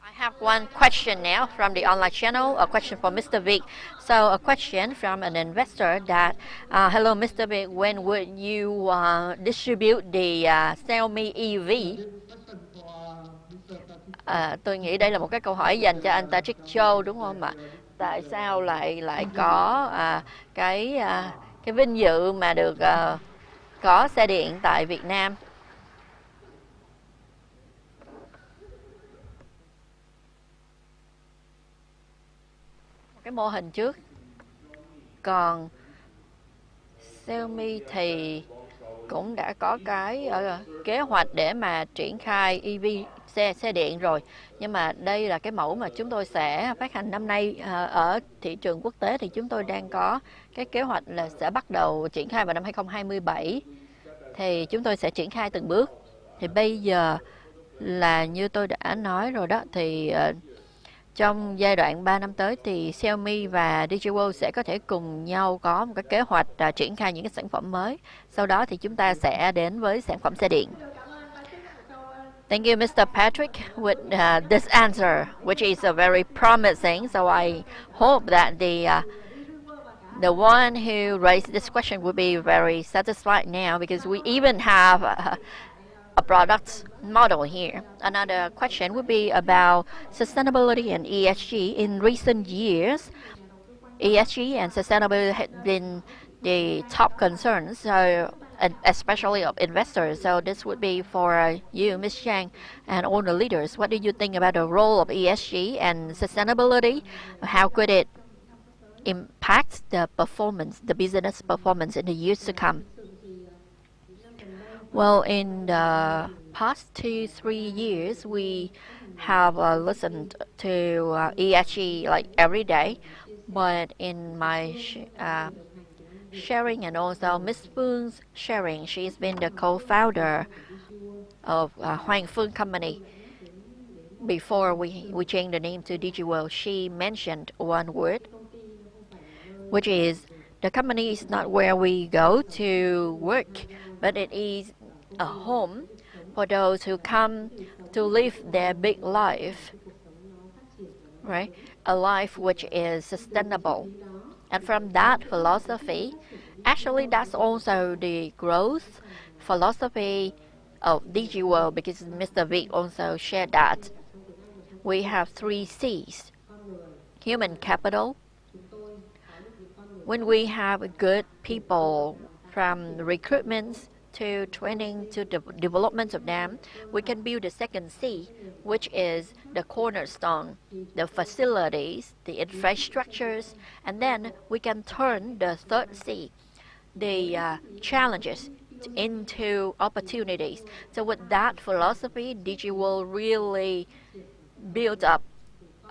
I have one question now from the online channel, a question for Mr. Vic. So a question from an investor that, hello Mr. Vic, when would you distribute the Xiaomi EV? Tôi nghĩ đây là một cái câu hỏi dành cho anh Patrick Châu đúng không ạ? Tại sao lại có cái vinh dự mà được có xe điện tại Việt Nam? Cái mô hình trước, còn Xiaomi thì cũng đã có cái kế hoạch để mà triển khai EV xe điện rồi, nhưng mà đây là cái mẫu mà chúng tôi sẽ phát hành năm nay. Ở thị trường quốc tế thì chúng tôi đang có cái kế hoạch là sẽ bắt đầu triển khai vào năm 2027, thì chúng tôi sẽ triển khai từng bước. Thì bây giờ là như tôi đã nói rồi đó, thì trong giai đoạn 3 năm tới thì Xiaomi và Digiworld sẽ có thể cùng nhau có một cái kế hoạch triển khai những cái sản phẩm mới. Sau đó thì chúng ta sẽ đến với sản phẩm xe điện. Thank you, Mr. Patrick, with this answer, which is very promising. So I hope that the one who raised this question will be very satisfied now, because we even have a product model here. Another question would be about sustainability and ESG. In recent years, ESG and sustainability have been the top concerns, so especially of investors. So this would be for you, Ms. Chang, and all the leaders. What do you think about the role of ESG and sustainability? How could it impact the performance, the business performance in the years to come? Well, in the past 2-3 years, we have listened to ESG like every day. But in my sharing and also Ms. Phương sharing, she's been the co-founder of Hoàng Phương Company. Before we changed the name to Digiworld, she mentioned one word, which is the company is not where we go to work, but it is a home for those who come to live their big life, right? A life which is sustainable. And from that philosophy, actually that's also the growth philosophy of Digiworld, because Mr. Vic also shared that. We have 3 C's: human capital. When we have good people, from recruitment to training to the development of them, we can build the second C, which is the cornerstone, the facilities, the infrastructures, and then we can turn the third C, the challenges, into opportunities. So with that philosophy, Digiworld really built up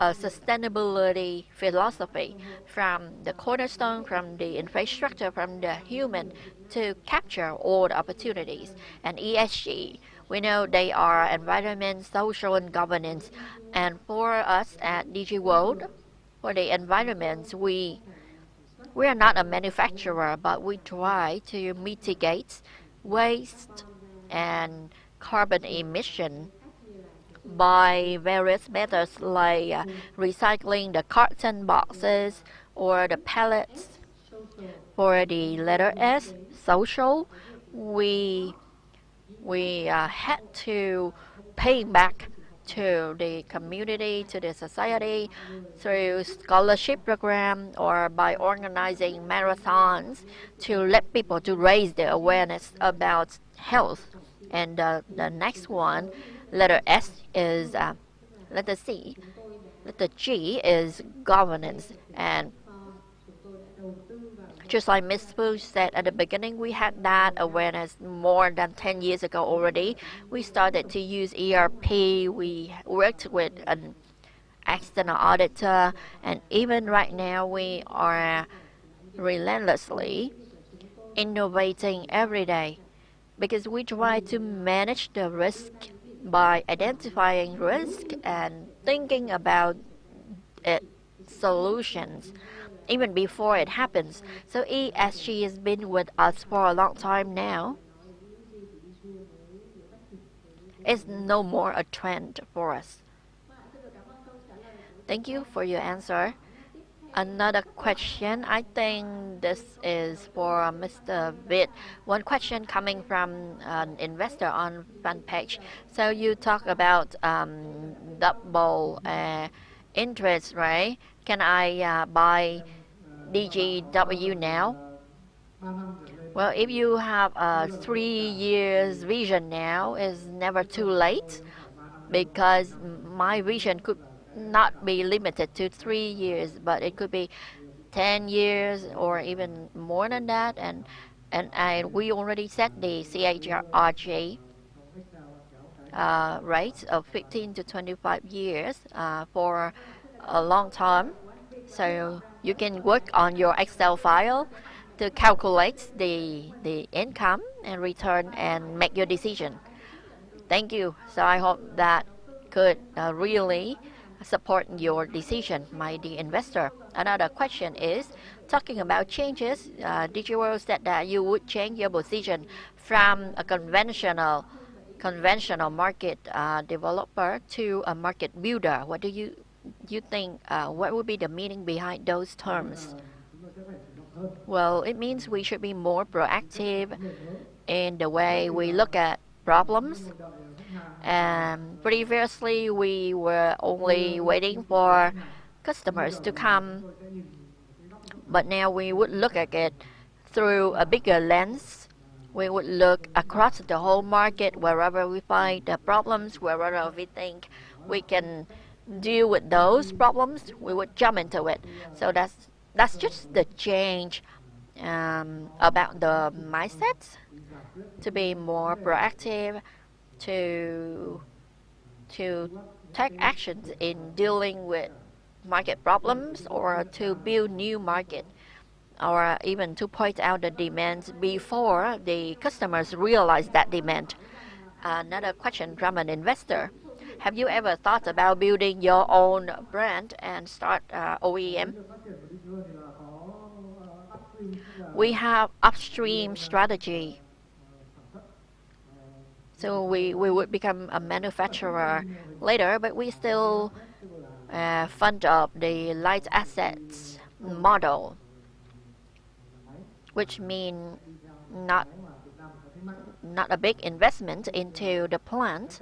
a sustainability philosophy from the cornerstone, from the infrastructure, from the human, to capture all the opportunities. And ESG, we know they are environment, social, and governance. And for us at Digiworld, for the environment, we are not a manufacturer, but we try to mitigate waste and carbon emission by various methods like recycling the carton boxes or the pallets. For the letter S, social, we had to pay back to the community, to the society, through scholarship program or by organizing marathons to let people to raise their awareness about health. And the next one, letter S is letter C. Letter G is governance. And just like Ms. Fu said at the beginning, we had that awareness more than 10 years ago already. We started to use ERP. We worked with an external auditor. And even right now, we are relentlessly, innovating every day, because we try to manage the risk by identifying risk and thinking about it, solutions even before it happens. So ESG has been with us for a long time now. It's no more a trend for us. Thank you for your answer. Another question, I think this is for Mr. Vitt. One question coming from an investor on Fanpage. So you talk about double interest, right? Can I buy DGW now? Well, if you have a 3 years vision now, it's never too late, because my vision could not be limited to 3 years, but it could be 10 years or even more than that. And we already set the CHRG rate of 15 to 25 years for a long time. So you can work on your Excel file to calculate the income and return and make your decision. Thank you. So I hope that could really support your decision, my dear investor. Another question is, talking about changes, Digiworld said that you would change your position from a conventional market developer to a market builder. What do you think? What would be the meaning behind those terms? Well, it means we should be more proactive in the way we look at problems. And previously, we were only waiting for customers to come, but now we would look at it through a bigger lens. We would look across the whole market. Wherever we find the problems, wherever we think we can deal with those problems, we would jump into it. So that's just the change about the mindset, to be more proactive, to take actions in dealing with market problems, or to build new market, or even to point out the demands before the customers realize that demand. Another question from an investor. Have you ever thought about building your own brand and start OEM? We have upstream strategy. So we would become a manufacturer later, but we still fund up the light assets model, which means not a big investment into the plant,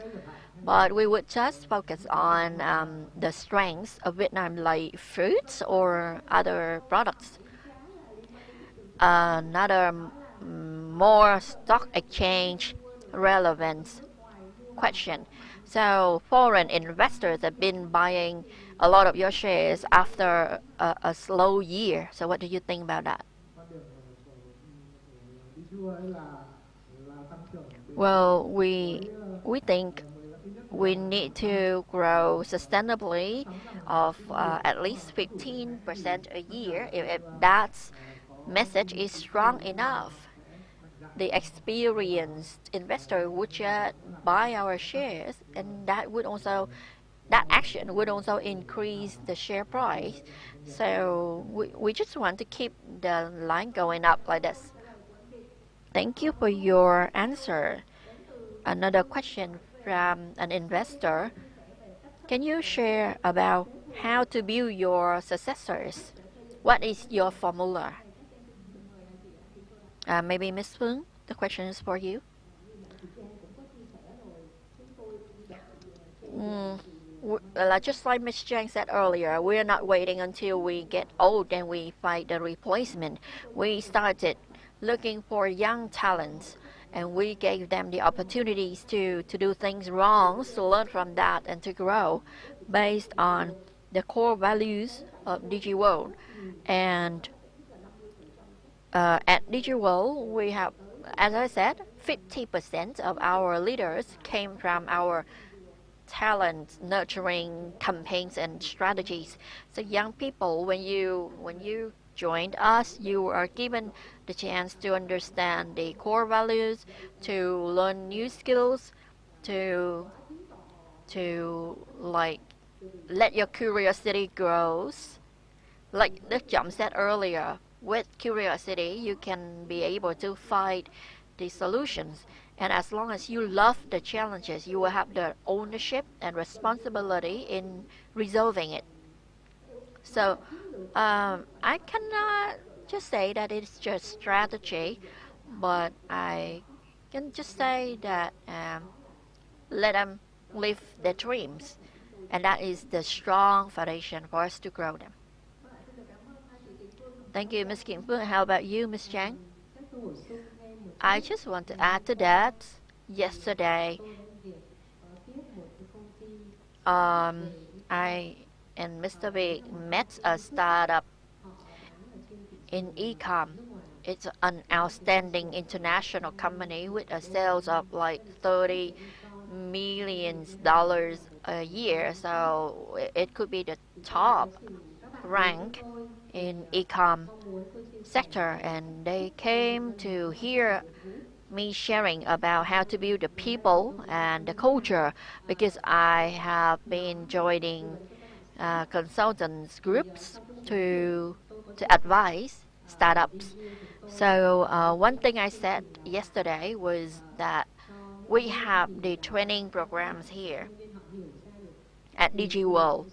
but we would just focus on the strengths of Vietnam, like fruits or other products. Another more stock exchange relevant question. So foreign investors have been buying a lot of your shares after a slow year. So what do you think about that? Well, we think we need to grow sustainably of at least 15% a year. If that message is strong enough, the experienced investor would just buy our shares, and that action would also increase the share price. So we just want to keep the line going up like this. Thank you for your answer. Another question from an investor. Can you share about how to build your successors? What is your formula? Maybe Ms. Phương, the question is for you. Just like Ms. Chang said earlier, we are not waiting until we get old and we find the replacement. We started looking for young talents, and we gave them the opportunities to do things wrong, to learn from that, and to grow based on the core values of Digiworld. And at Digiworld, we have, as I said, 50% of our leaders came from our talent nurturing campaigns and strategies. So young people, when you joined us, you are given the chance to understand the core values, to learn new skills, to like let your curiosity grows. Like Đức Trọng said earlier, with curiosity, you can be able to find the solutions. And as long as you love the challenges, you will have the ownership and responsibility in resolving it. So I cannot just say that it's just strategy, but I can just say that let them live their dreams. And that is the strong foundation for us to grow them. Thank you, Ms. Kim Phương. How about you, Ms. Chang? I just want to add to that. Yesterday, I and Mr. Vic met a startup in e-com. It's an outstanding international company with a sales of like $30 million a year. So it could be the top rank in e-com sector, and they came to hear me sharing about how to build the people and the culture, because I have been joining consultants groups to advise startups. So one thing I said yesterday was that we have the training programs here at Digiworld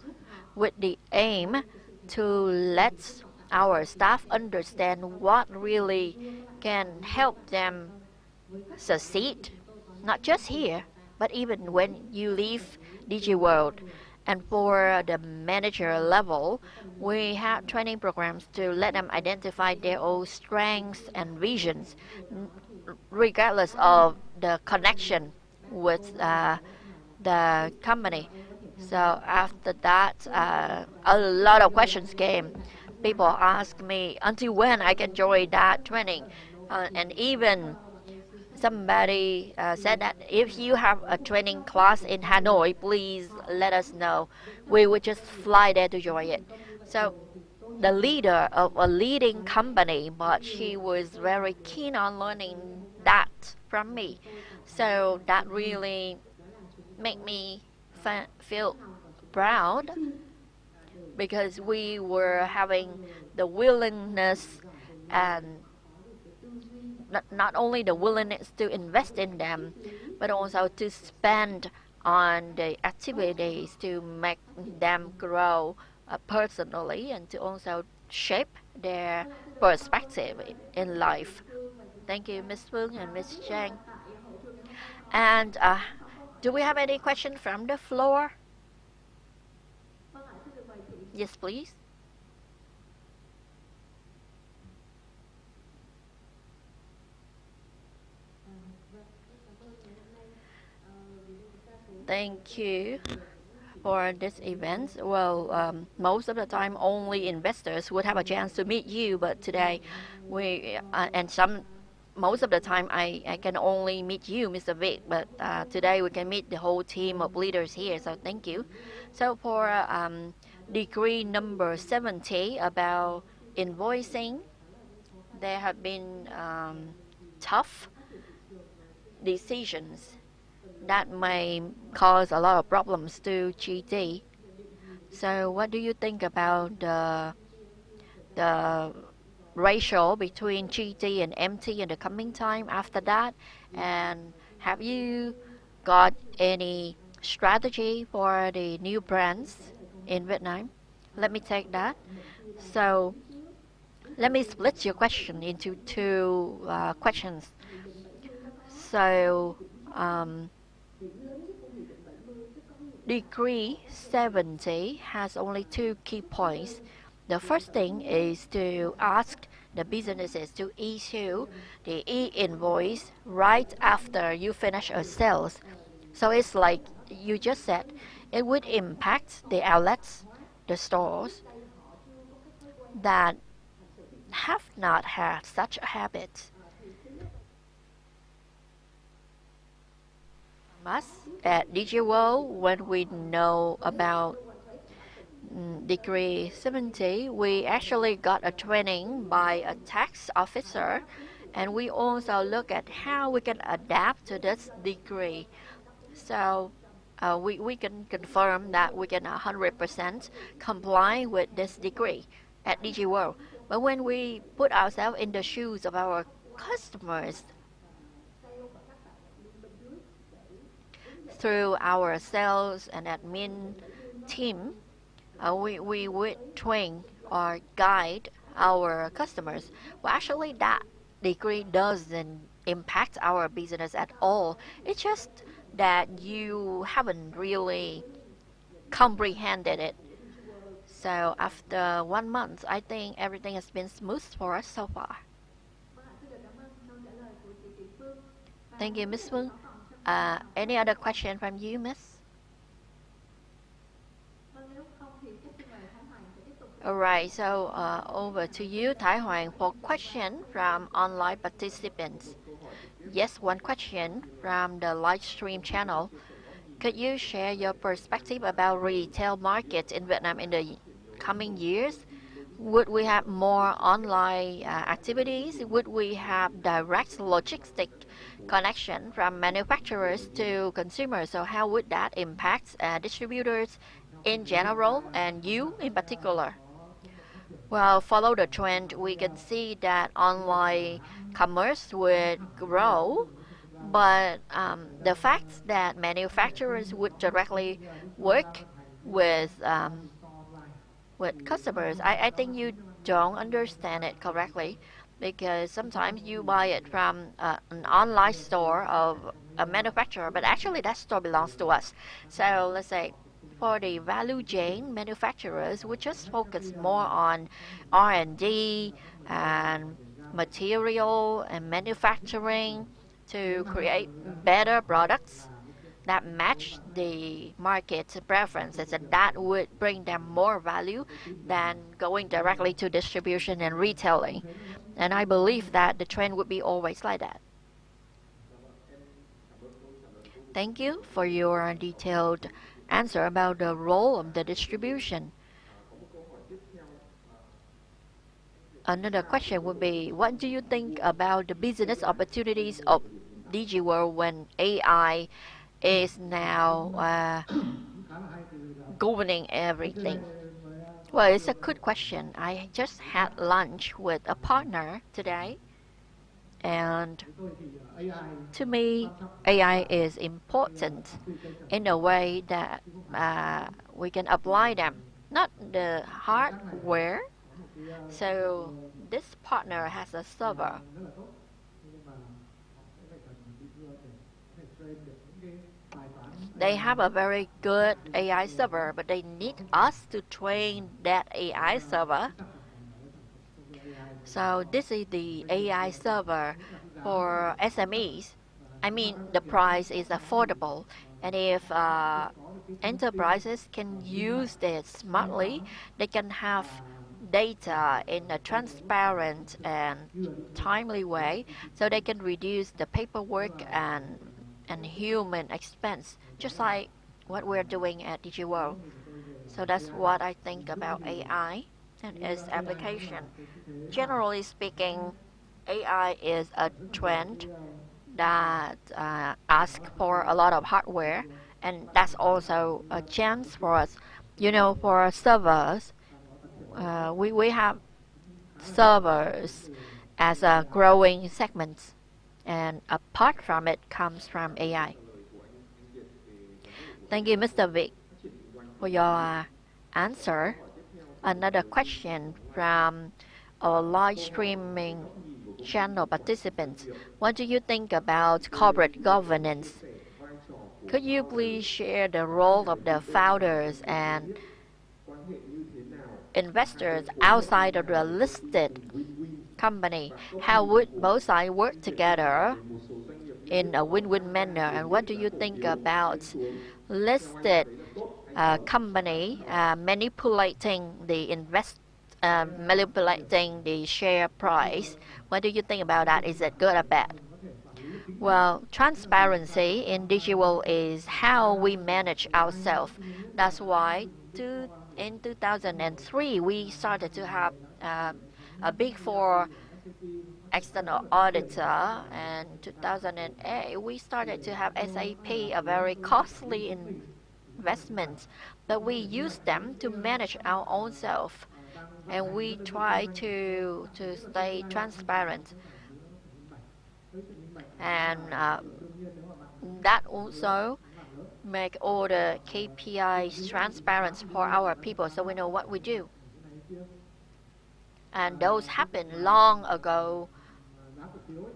with the aim to let our staff understand what really can help them succeed, not just here, but even when you leave Digiworld. And for the manager level, we have training programs to let them identify their own strengths and visions, regardless of the connection with the company. So after that, a lot of questions came. People asked me until when I can join that training, and even somebody said that if you have a training class in Hanoi, please let us know. We would just fly there to join it. So the leader of a leading company, but she was very keen on learning that from me. So that really made me feel proud, because we were having the willingness, and not only the willingness to invest in them, but also to spend on the activities to make them grow personally, and to also shape their perspective in life. Thank you, Ms. Phương and Ms. Chang. And do we have any question from the floor? Yes, please. Thank you for this event. Well, most of the time only investors would have a chance to meet you, but today most of the time I can only meet you, Mr. Vic, but today we can meet the whole team of leaders here, so thank you. So for degree number 70 about invoicing, there have been tough decisions that may cause a lot of problems to GT. So what do you think about the ratio between GT and MT in the coming time after that? And have you got any strategy for the new brands in Vietnam? Let me take that. So let me split your question into two questions. So degree 70 has only two key points. The first thing is to ask the businesses to issue the e-invoice right after you finish a sales. So it's like you just said, it would impact the outlets, the stores that have not had such a habit. Us at Digiworld, when we know about degree 70, we actually got a training by a tax officer, and we also look at how we can adapt to this degree. So we can confirm that we can 100% comply with this degree at Digiworld. But when we put ourselves in the shoes of our customers through our sales and admin team, we would train or guide our customers. Well, actually, that degree doesn't impact our business at all. It's just that you haven't really comprehended it. So after 1 month, I think everything has been smooth for us so far. Thank you, Ms. Phương. Any other question from you, Miss? Alright, so over to you, Thái Hoàng, for question from online participants. Yes, one question from the Livestream channel. Could you share your perspective about retail market in Vietnam in the coming years? Would we have more online activities? Would we have direct logistic connection from manufacturers to consumers? So how would that impact distributors in general and you in particular? Well, follow the trend, we can see that online commerce would grow, but the fact that manufacturers would directly work with customers, I think you don't understand it correctly, because sometimes you buy it from an online store of a manufacturer, but actually that store belongs to us. So let's say for the value chain, manufacturers would just focus more on R&D and material and manufacturing to create better products that match the market's preferences, and that would bring them more value than going directly to distribution and retailing. And I believe that the trend would be always like that. Thank you for your detailed answer about the role of the distribution. Another question would be, what do you think about the business opportunities of Digiworld when AI is now governing everything? Well, it's a good question. I just had lunch with a partner today, and to me, AI is important in a way that we can apply them, not the hardware. So this partner has a server. They have a very good AI server, but they need us to train that AI server. So this is the AI server for SMEs. I mean, the price is affordable, and if enterprises can use it smartly, they can have data in a transparent and timely way, so they can reduce the paperwork and human expense, just like what we're doing at Digiworld. So that's what I think about AI and its application. Generally speaking, AI is a trend that asks for a lot of hardware, and that's also a chance for us. You know, for servers, we have servers as a growing segment, and apart from it comes from AI. Thank you, Mr. Vic, for your answer. Another question from our live streaming channel participants. What do you think about corporate governance? Could you please share the role of the founders and investors outside of the listed company? How would both sides work together in a win-win manner? And what do you think about listed company manipulating the share price? What do you think about that? Is it good or bad? Well, transparency in Digiworld is how we manage ourselves. That's why in 2003 we started to have a Big Four external auditor, and 2008 we started to have SAP, a very costly investment, but we use them to manage our own self, and we try to stay transparent, and that also make all the KPIs transparent for our people, so we know what we do. And those happened long ago,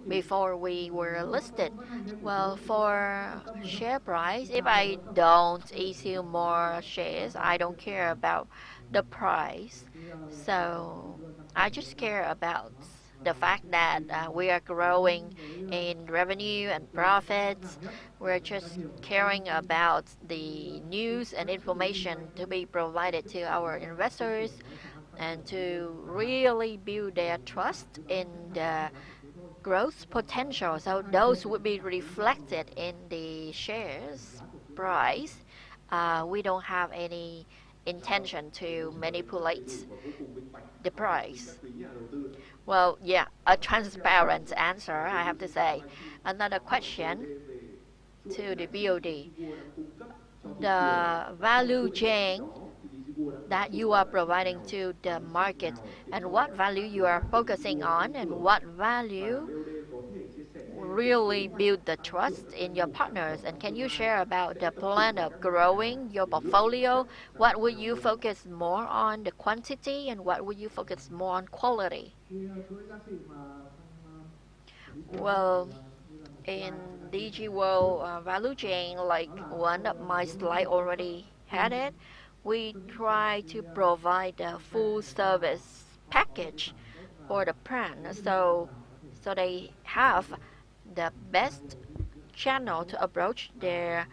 before we were listed. Well, for share price, if I don't issue more shares, I don't care about the price. So I just care about the fact that we are growing in revenue and profits. We're just caring about the news and information to be provided to our investors, and to really build their trust in the growth potential. So those would be reflected in the shares price. We don't have any intention to manipulate the price. Well, yeah, a transparent answer, I have to say. Another question to the BOD. The value chain that you are providing to the market, and what value you are focusing on, and what value really build the trust in your partners. And can you share about the plan of growing your portfolio? What would you focus more on, the quantity, and what would you focus more on, quality? Well, in Digiworld value chain, like one of my slide already had it, we try to provide a full service package for the brand, so they have the best channel to approach their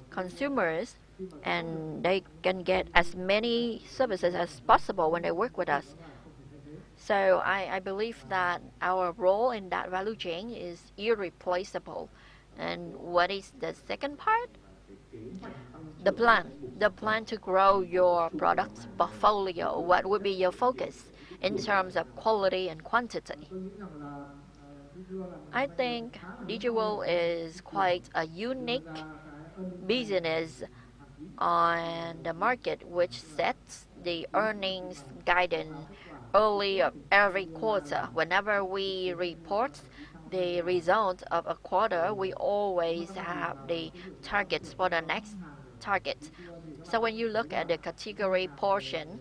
consumers, and they can get as many services as possible when they work with us. So I believe that our role in that value chain is irreplaceable. And what is the second part? The plan to grow your product portfolio. What would be your focus in terms of quality and quantity? I think Digiworld is quite a unique business on the market, which sets the earnings guidance early of every quarter. Whenever we report the result of a quarter, we always have the targets for the next target. So when you look at the category portion,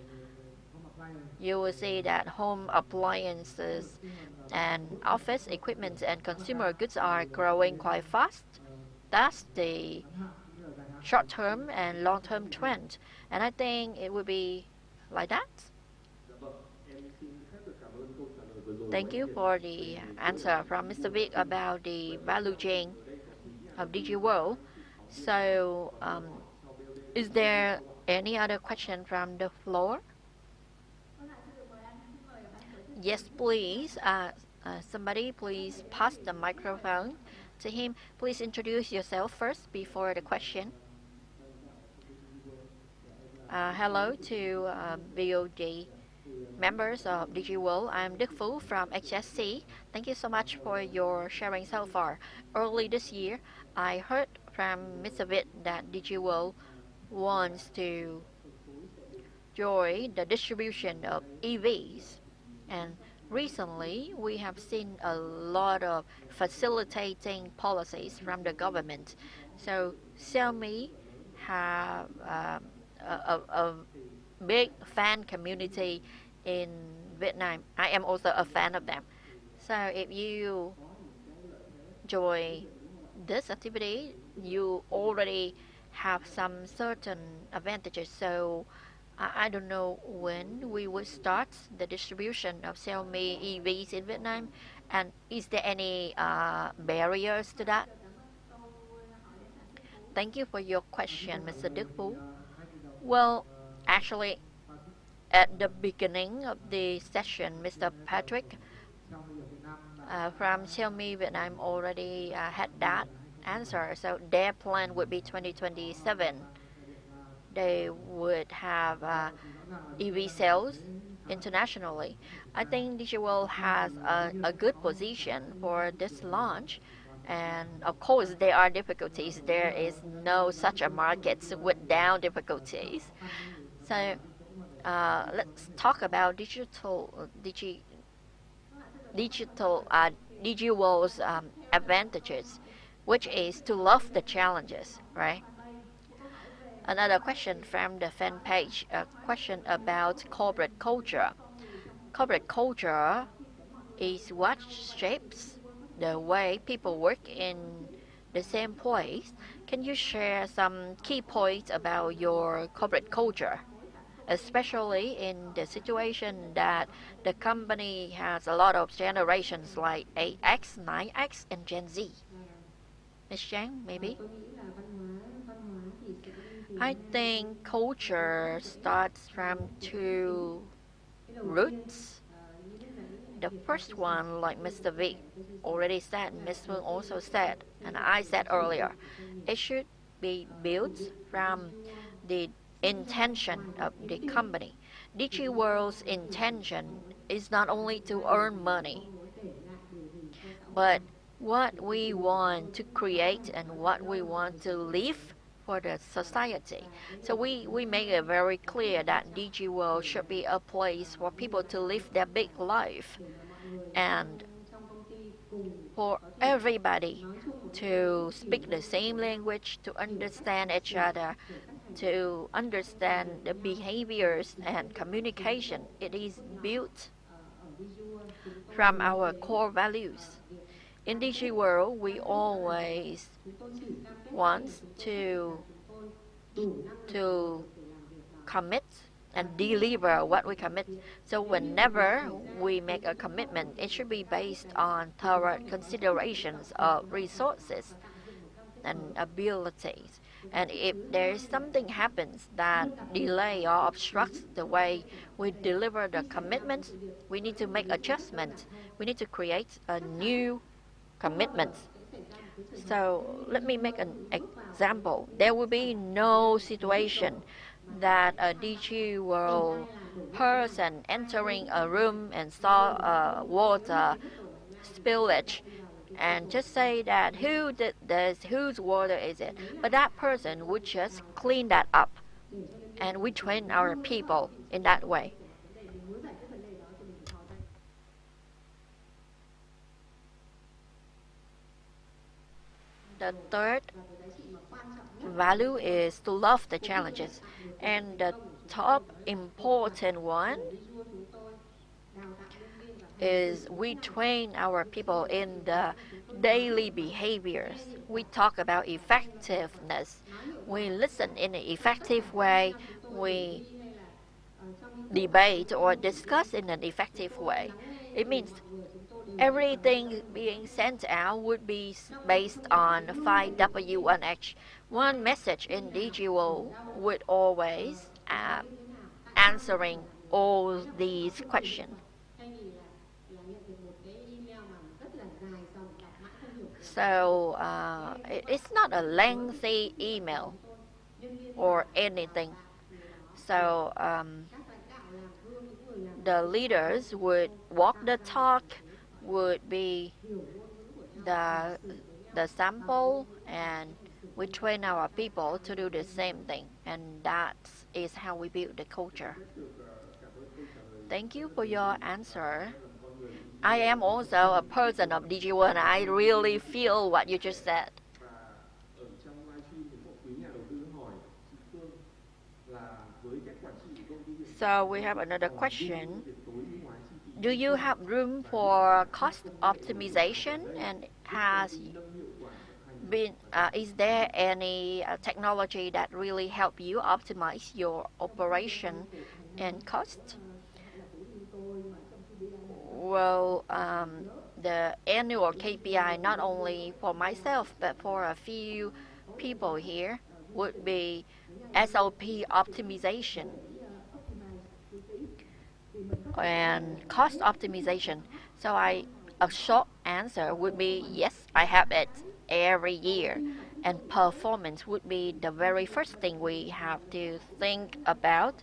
you will see that home appliances and office equipment and consumer goods are growing quite fast. That's the short-term and long-term trend, and I think it will be like that. Thank you for the answer from Mr. Vic about the value chain of Digiworld. So, is there any other question from the floor? Yes, please. Somebody please pass the microphone to him. Please introduce yourself first before the question. Hello to BOD members of Digiworld. I'm Đức Phú from HSC. Thank you so much for your sharing so far. Early this year, I heard from Mr. Vitt that Digiworld wants to join the distribution of EVs. And recently, we have seen a lot of facilitating policies from the government. So Xiaomi have a big fan community in Vietnam. I am also a fan of them. So if you join this activity, you already have some certain advantages. So I don't know when we will start the distribution of Xiaomi EVs in Vietnam, and is there any barriers to that? Thank you for your question, Mr. Đức Phú. Well, actually, at the beginning of the session, Mr. Patrick From Xiaomi Vietnam already had that answer. So their plan would be 2027. They would have EV sales internationally. I think Digiworld has a good position for this launch. And of course, there are difficulties. There is no such a market without difficulties. So let's talk about Digiworld's advantages, which is to love the challenges, right? Another question from the fan page, a question about corporate culture. Corporate culture is what shapes the way people work in the same place. Can you share some key points about your corporate culture, especially in the situation that the company has a lot of generations like 8X, 9X, and Gen Z? Ms. Chang, maybe? I think culture starts from two roots. The first one, like Mr. Vic already said, Ms. Phương also said, and I said earlier, it should be built from the intention of the company. Digiworld's intention is not only to earn money, but what we want to create and what we want to leave for the society. So we make it very clear that Digiworld should be a place for people to live their big life and for everybody to speak the same language, to understand each other, to understand the behaviors and communication. It is built from our core values. In Digiworld, we always want to commit and deliver what we commit. So whenever we make a commitment, it should be based on thorough considerations of resources and abilities. And if there is something happens that delay or obstructs the way we deliver the commitments, we need to make adjustments. We need to create a new commitments. So let me make an example. There will be no situation that a Digiworld person entering a room and saw a water spillage and just say that who did this, whose water is it? But that person would just clean that up. And we train our people in that way. The third value is to love the challenges. And the top important one is we train our people in the daily behaviors. We talk about effectiveness. We listen in an effective way. We debate or discuss in an effective way. It means everything being sent out would be based on 5W1H. One message in Digiworld would always answering all these questions. So it's not a lengthy email or anything. So the leaders would walk the talk, would be the sample, and we train our people to do the same thing. And that is how we build the culture. Thank you for your answer. I am also a person of Digiworld and I really feel what you just said. So we have another question. Do you have room for cost optimization, and is there any technology that really help you optimize your operation and cost? Well, the annual KPI, not only for myself, but for a few people here, would be SOP optimization and cost optimization. So I a short answer would be yes, I have it every year. And performance would be the very first thing we have to think about.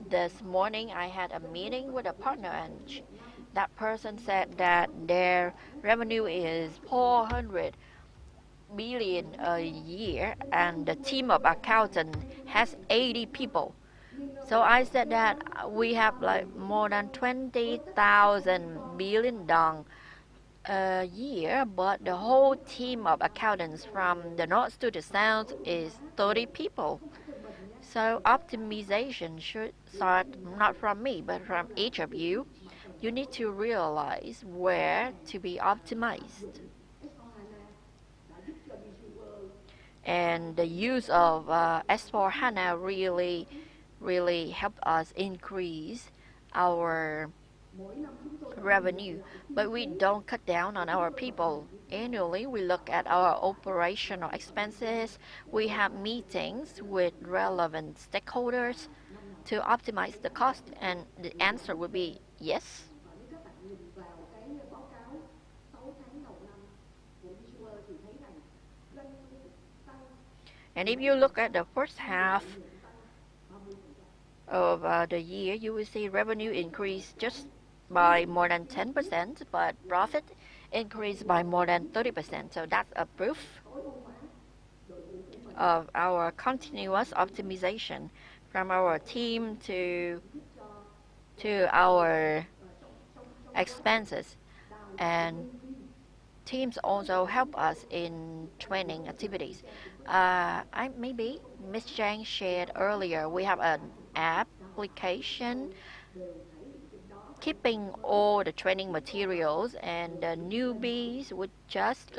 This morning, I had a meeting with a partner, and that person said that their revenue is 400 billion a year, and the team of accountants has 80 people. So I said that we have like more than 20,000 billion dong a year, but the whole team of accountants from the north to the south is 30 people. So optimization should start not from me, but from each of you. You need to realize where to be optimized. And the use of S4HANA really helped us increase our revenue, but we don't cut down on our people. Annually, we look at our operational expenses. We have meetings with relevant stakeholders to optimize the cost, and the answer would be yes. And if you look at the first half of the year, you will see revenue increase just by more than 10%, but profit increased by more than 30%. So that's a proof of our continuous optimization from our team to our expenses. And teams also help us in training activities. Maybe Ms. Chang shared earlier, we have an application keeping all the training materials, and the newbies would just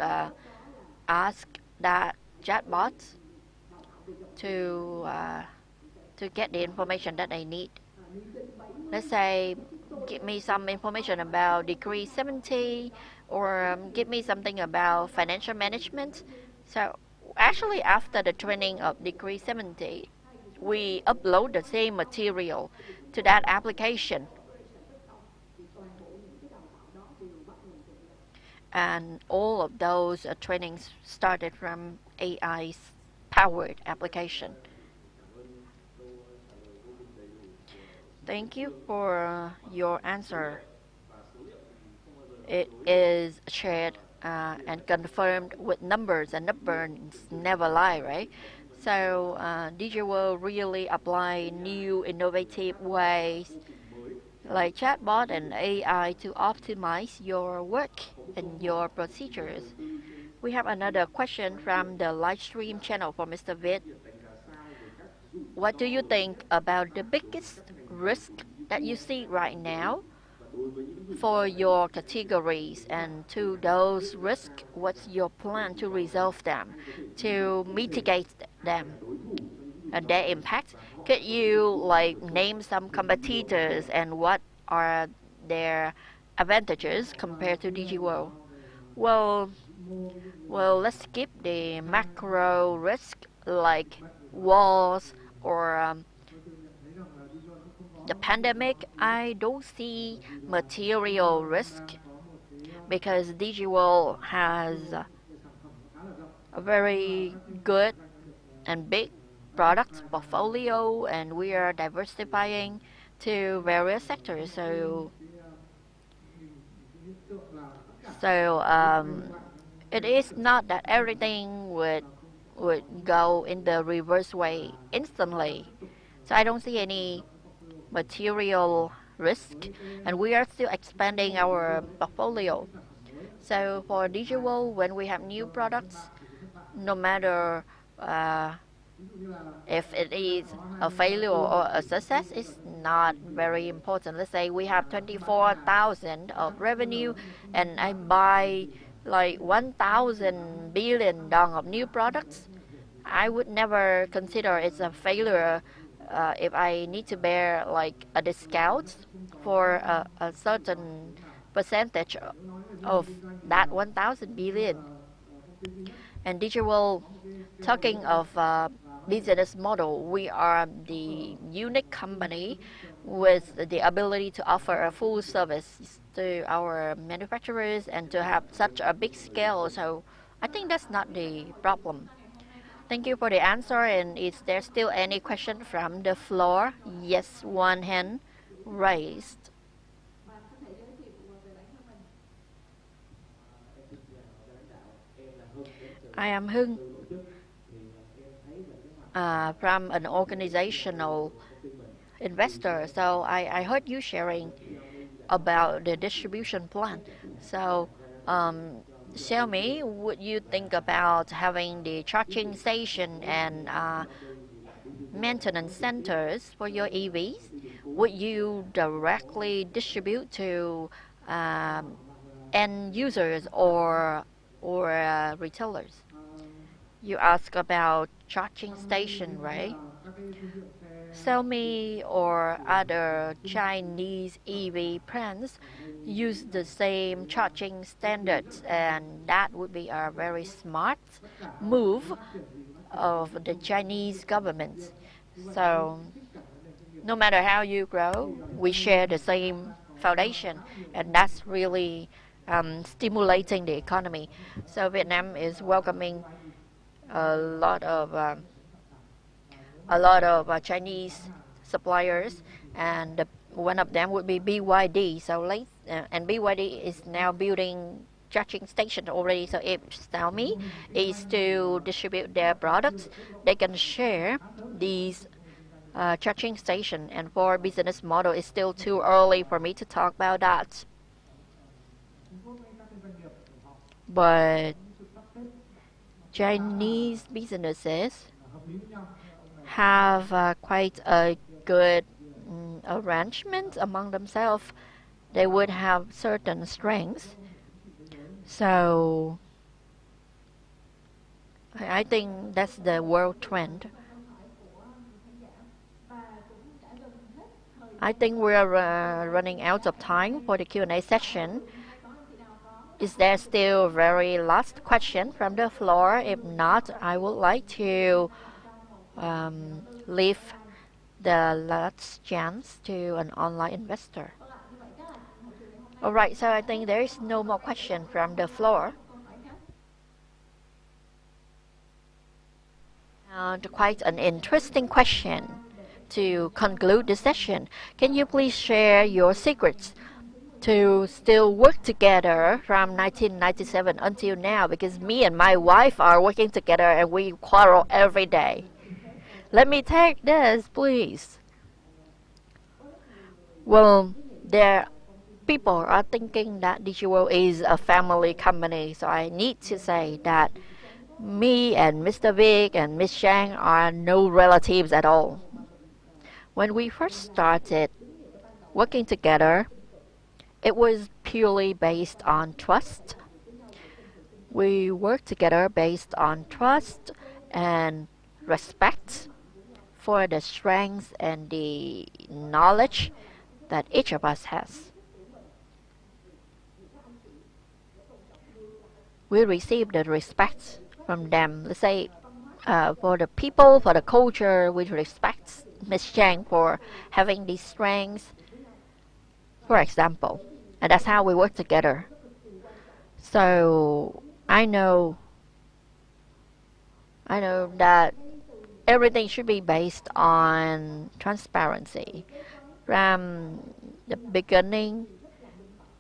ask that chatbot to get the information that they need. Let's say, give me some information about Decree 70, or give me something about financial management. So actually, after the training of Decree 70, we upload the same material to that application. And all of those trainings started from AI-powered application. Thank you for your answer. It is shared and confirmed with numbers, and numbers never lie, right? So Digiworld really apply new innovative ways like chatbot and AI to optimize your work and your procedures. We have another question from the Livestream channel for Mr. Viet. What do you think about the biggest risk that you see right now for your categories, and to those risks, what's your plan to resolve them, to mitigate them and their impact? Could you name some competitors and what are their advantages compared to Digiworld? Well, let's skip the macro risk like wars or the pandemic. I don't see material risk because Digiworld has a very good and big product portfolio, and we are diversifying to various sectors. So it is not that everything would go in the reverse way instantly. So I don't see any material risk, and we are still expanding our portfolio. So for Digiworld, when we have new products, no matter if it is a failure or a success, it's not very important. Let's say we have 24,000 of revenue, and I buy 1,000 billion dong of new products. I would never consider it's a failure if I need to bear a discount for a certain percentage of that 1,000 billion. And Digiworld, talking of business model. We are the unique company with the ability to offer a full service to our manufacturers and to have such a big scale. So I think that's not the problem. Thank you for the answer. And is there still any question from the floor? Yes, one hand raised. I am Hưng, from an organizational investor. So I heard you sharing about the distribution plan. So tell me, would you think about having the charging station and maintenance centers for your EVs? Would you directly distribute to end users or retailers? You ask about charging station, right? Xiaomi or other Chinese EV brands use the same charging standards, and that would be a very smart move of the Chinese government. So no matter how you grow, we share the same foundation, and that's really stimulating the economy. So Vietnam is welcoming a lot of Chinese suppliers, and one of them would be BYD. So and BYD is now building charging stations already. So if Xiaomi is to distribute their products, they can share these charging station. And for business model, it's still too early for me to talk about that. But Chinese businesses have quite a good arrangement among themselves. They would have certain strengths. So I think that's the world trend. I think we're running out of time for the Q&A session. Is there still a very last question from the floor? If not, I would like to leave the last chance to an online investor. All right, so I think there is no more question from the floor. And quite an interesting question to conclude the session. Can you please share your secrets to still work together from 1997 until now? Because me and my wife are working together and we quarrel every day. Let me take this, please. Well, people are thinking that Digiworld is a family company, so I need to say that me and Mr. Vic and Miss Chang are no relatives at all. When we first started working together, it was purely based on trust. We worked together based on trust and respect for the strengths and the knowledge that each of us has. We received the respect from them. Let's say for the people, for the culture, we respect Ms. Chang for having these strengths, for example. And that's how we work together. So I know that everything should be based on transparency. From the beginning,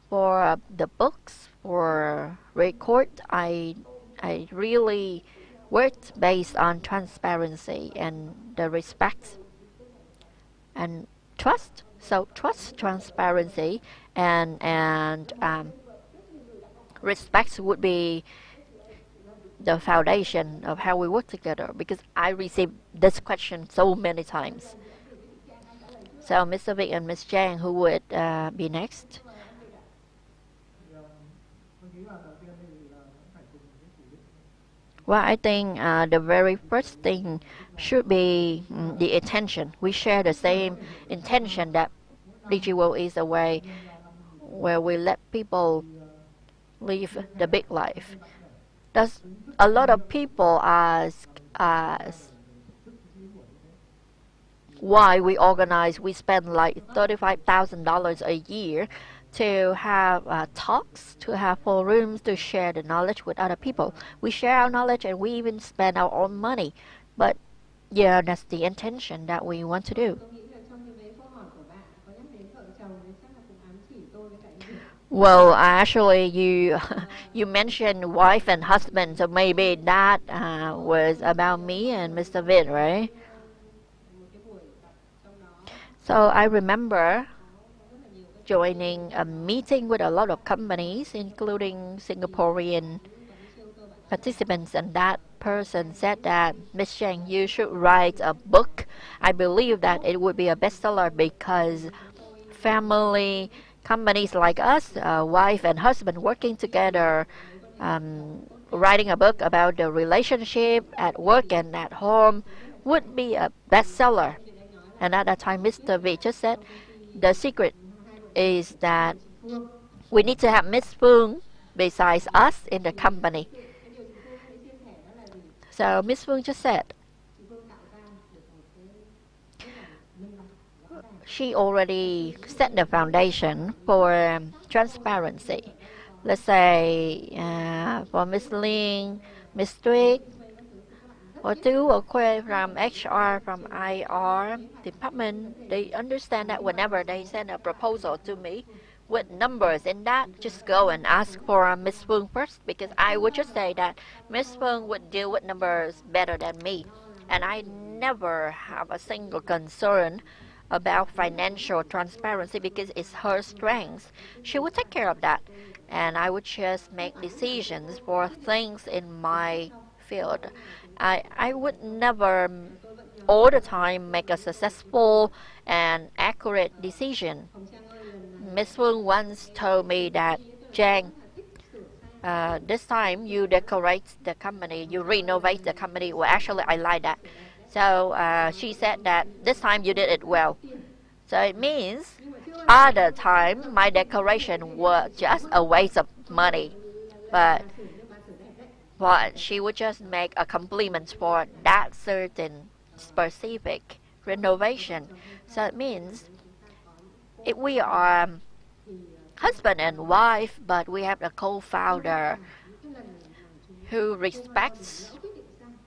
for the books, for record, I really worked based on transparency and the respect and trust. So trust, transparency, and respect would be the foundation of how we work together, because I received this question so many times. So Mr. Vic and Ms. Chang, who would be next? Well, I think the very first thing should be the intention. We share the same intention that Digiworld is a way where we let people live the big life. There's a lot of people ask us why we organize. We spend like $35,000 a year to have talks, to have forums, to share the knowledge with other people. We share our knowledge and we even spend our own money. But yeah, that's the intention that we want to do. Well, actually, you you mentioned wife and husband, so maybe that was about me and Mr. Vid, right? So I remember joining a meeting with a lot of companies, including Singaporean participants, and that person said that, Miss Cheng, you should write a book. I believe that it would be a bestseller because family companies like us, wife and husband working together, writing a book about the relationship at work and at home would be a bestseller. And at that time, Mr. V just said, the secret is that we need to have Miss Phương besides us in the company. So Miss Phương just said, she already set the foundation for transparency. Let's say for Miss Ling, Miss Tuyết, or two or Khuê from HR, from IR department, they understand that whenever they send a proposal to me with numbers in that, just go and ask for Miss Phương first, because I would just say that Miss Phương would deal with numbers better than me. And I never have a single concern about financial transparency because it's her strength. She would take care of that. And I would just make decisions for things in my field. I would never all the time make a successful and accurate decision. Miss Phương once told me that, Chang, this time you decorate the company, you renovate the company. Well, actually, I like that. So she said that this time you did it well. So it means other time my decoration was just a waste of money. But she would just make a compliment for that certain specific renovation. So it means if we are husband and wife, but we have a co-founder who respects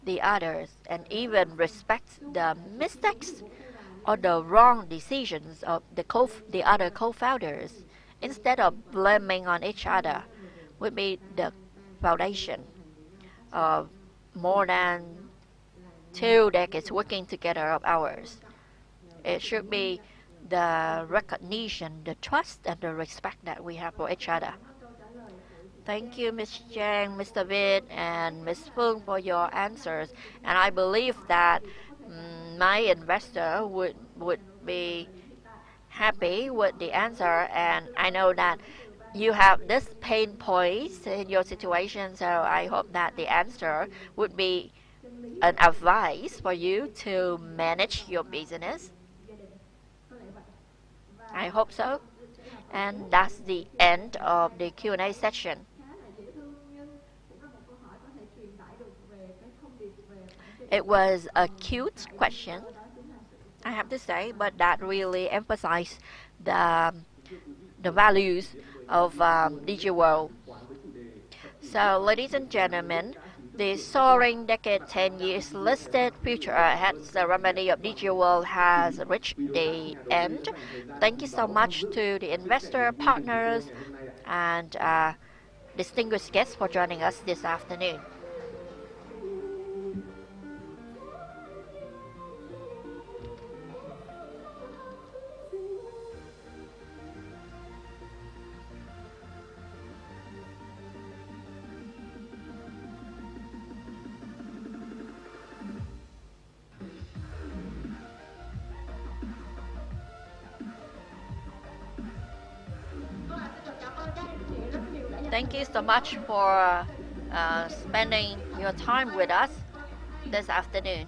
the others and even respects the mistakes or the wrong decisions of the other co-founders, instead of blaming on each other, would be the foundation of more than 2 decades working together of ours. It should be the recognition, the trust, and the respect that we have for each other. Thank you, Ms. Chang, Mr. Vid, and Ms. Phương for your answers. And I believe that my investor would be happy with the answer. And I know that you have this pain points in your situation, so I hope that the answer would be an advice for you to manage your business. I hope so. And that's the end of the Q&A session. It was a cute question, I have to say, but that really emphasized the values of Digiworld. So, ladies and gentlemen, the Soaring Decade 10 years listed future ahead ceremony of Digiworld has reached the end. Thank you so much to the investor partners and distinguished guests for joining us this afternoon. Thank you so much for spending your time with us this afternoon.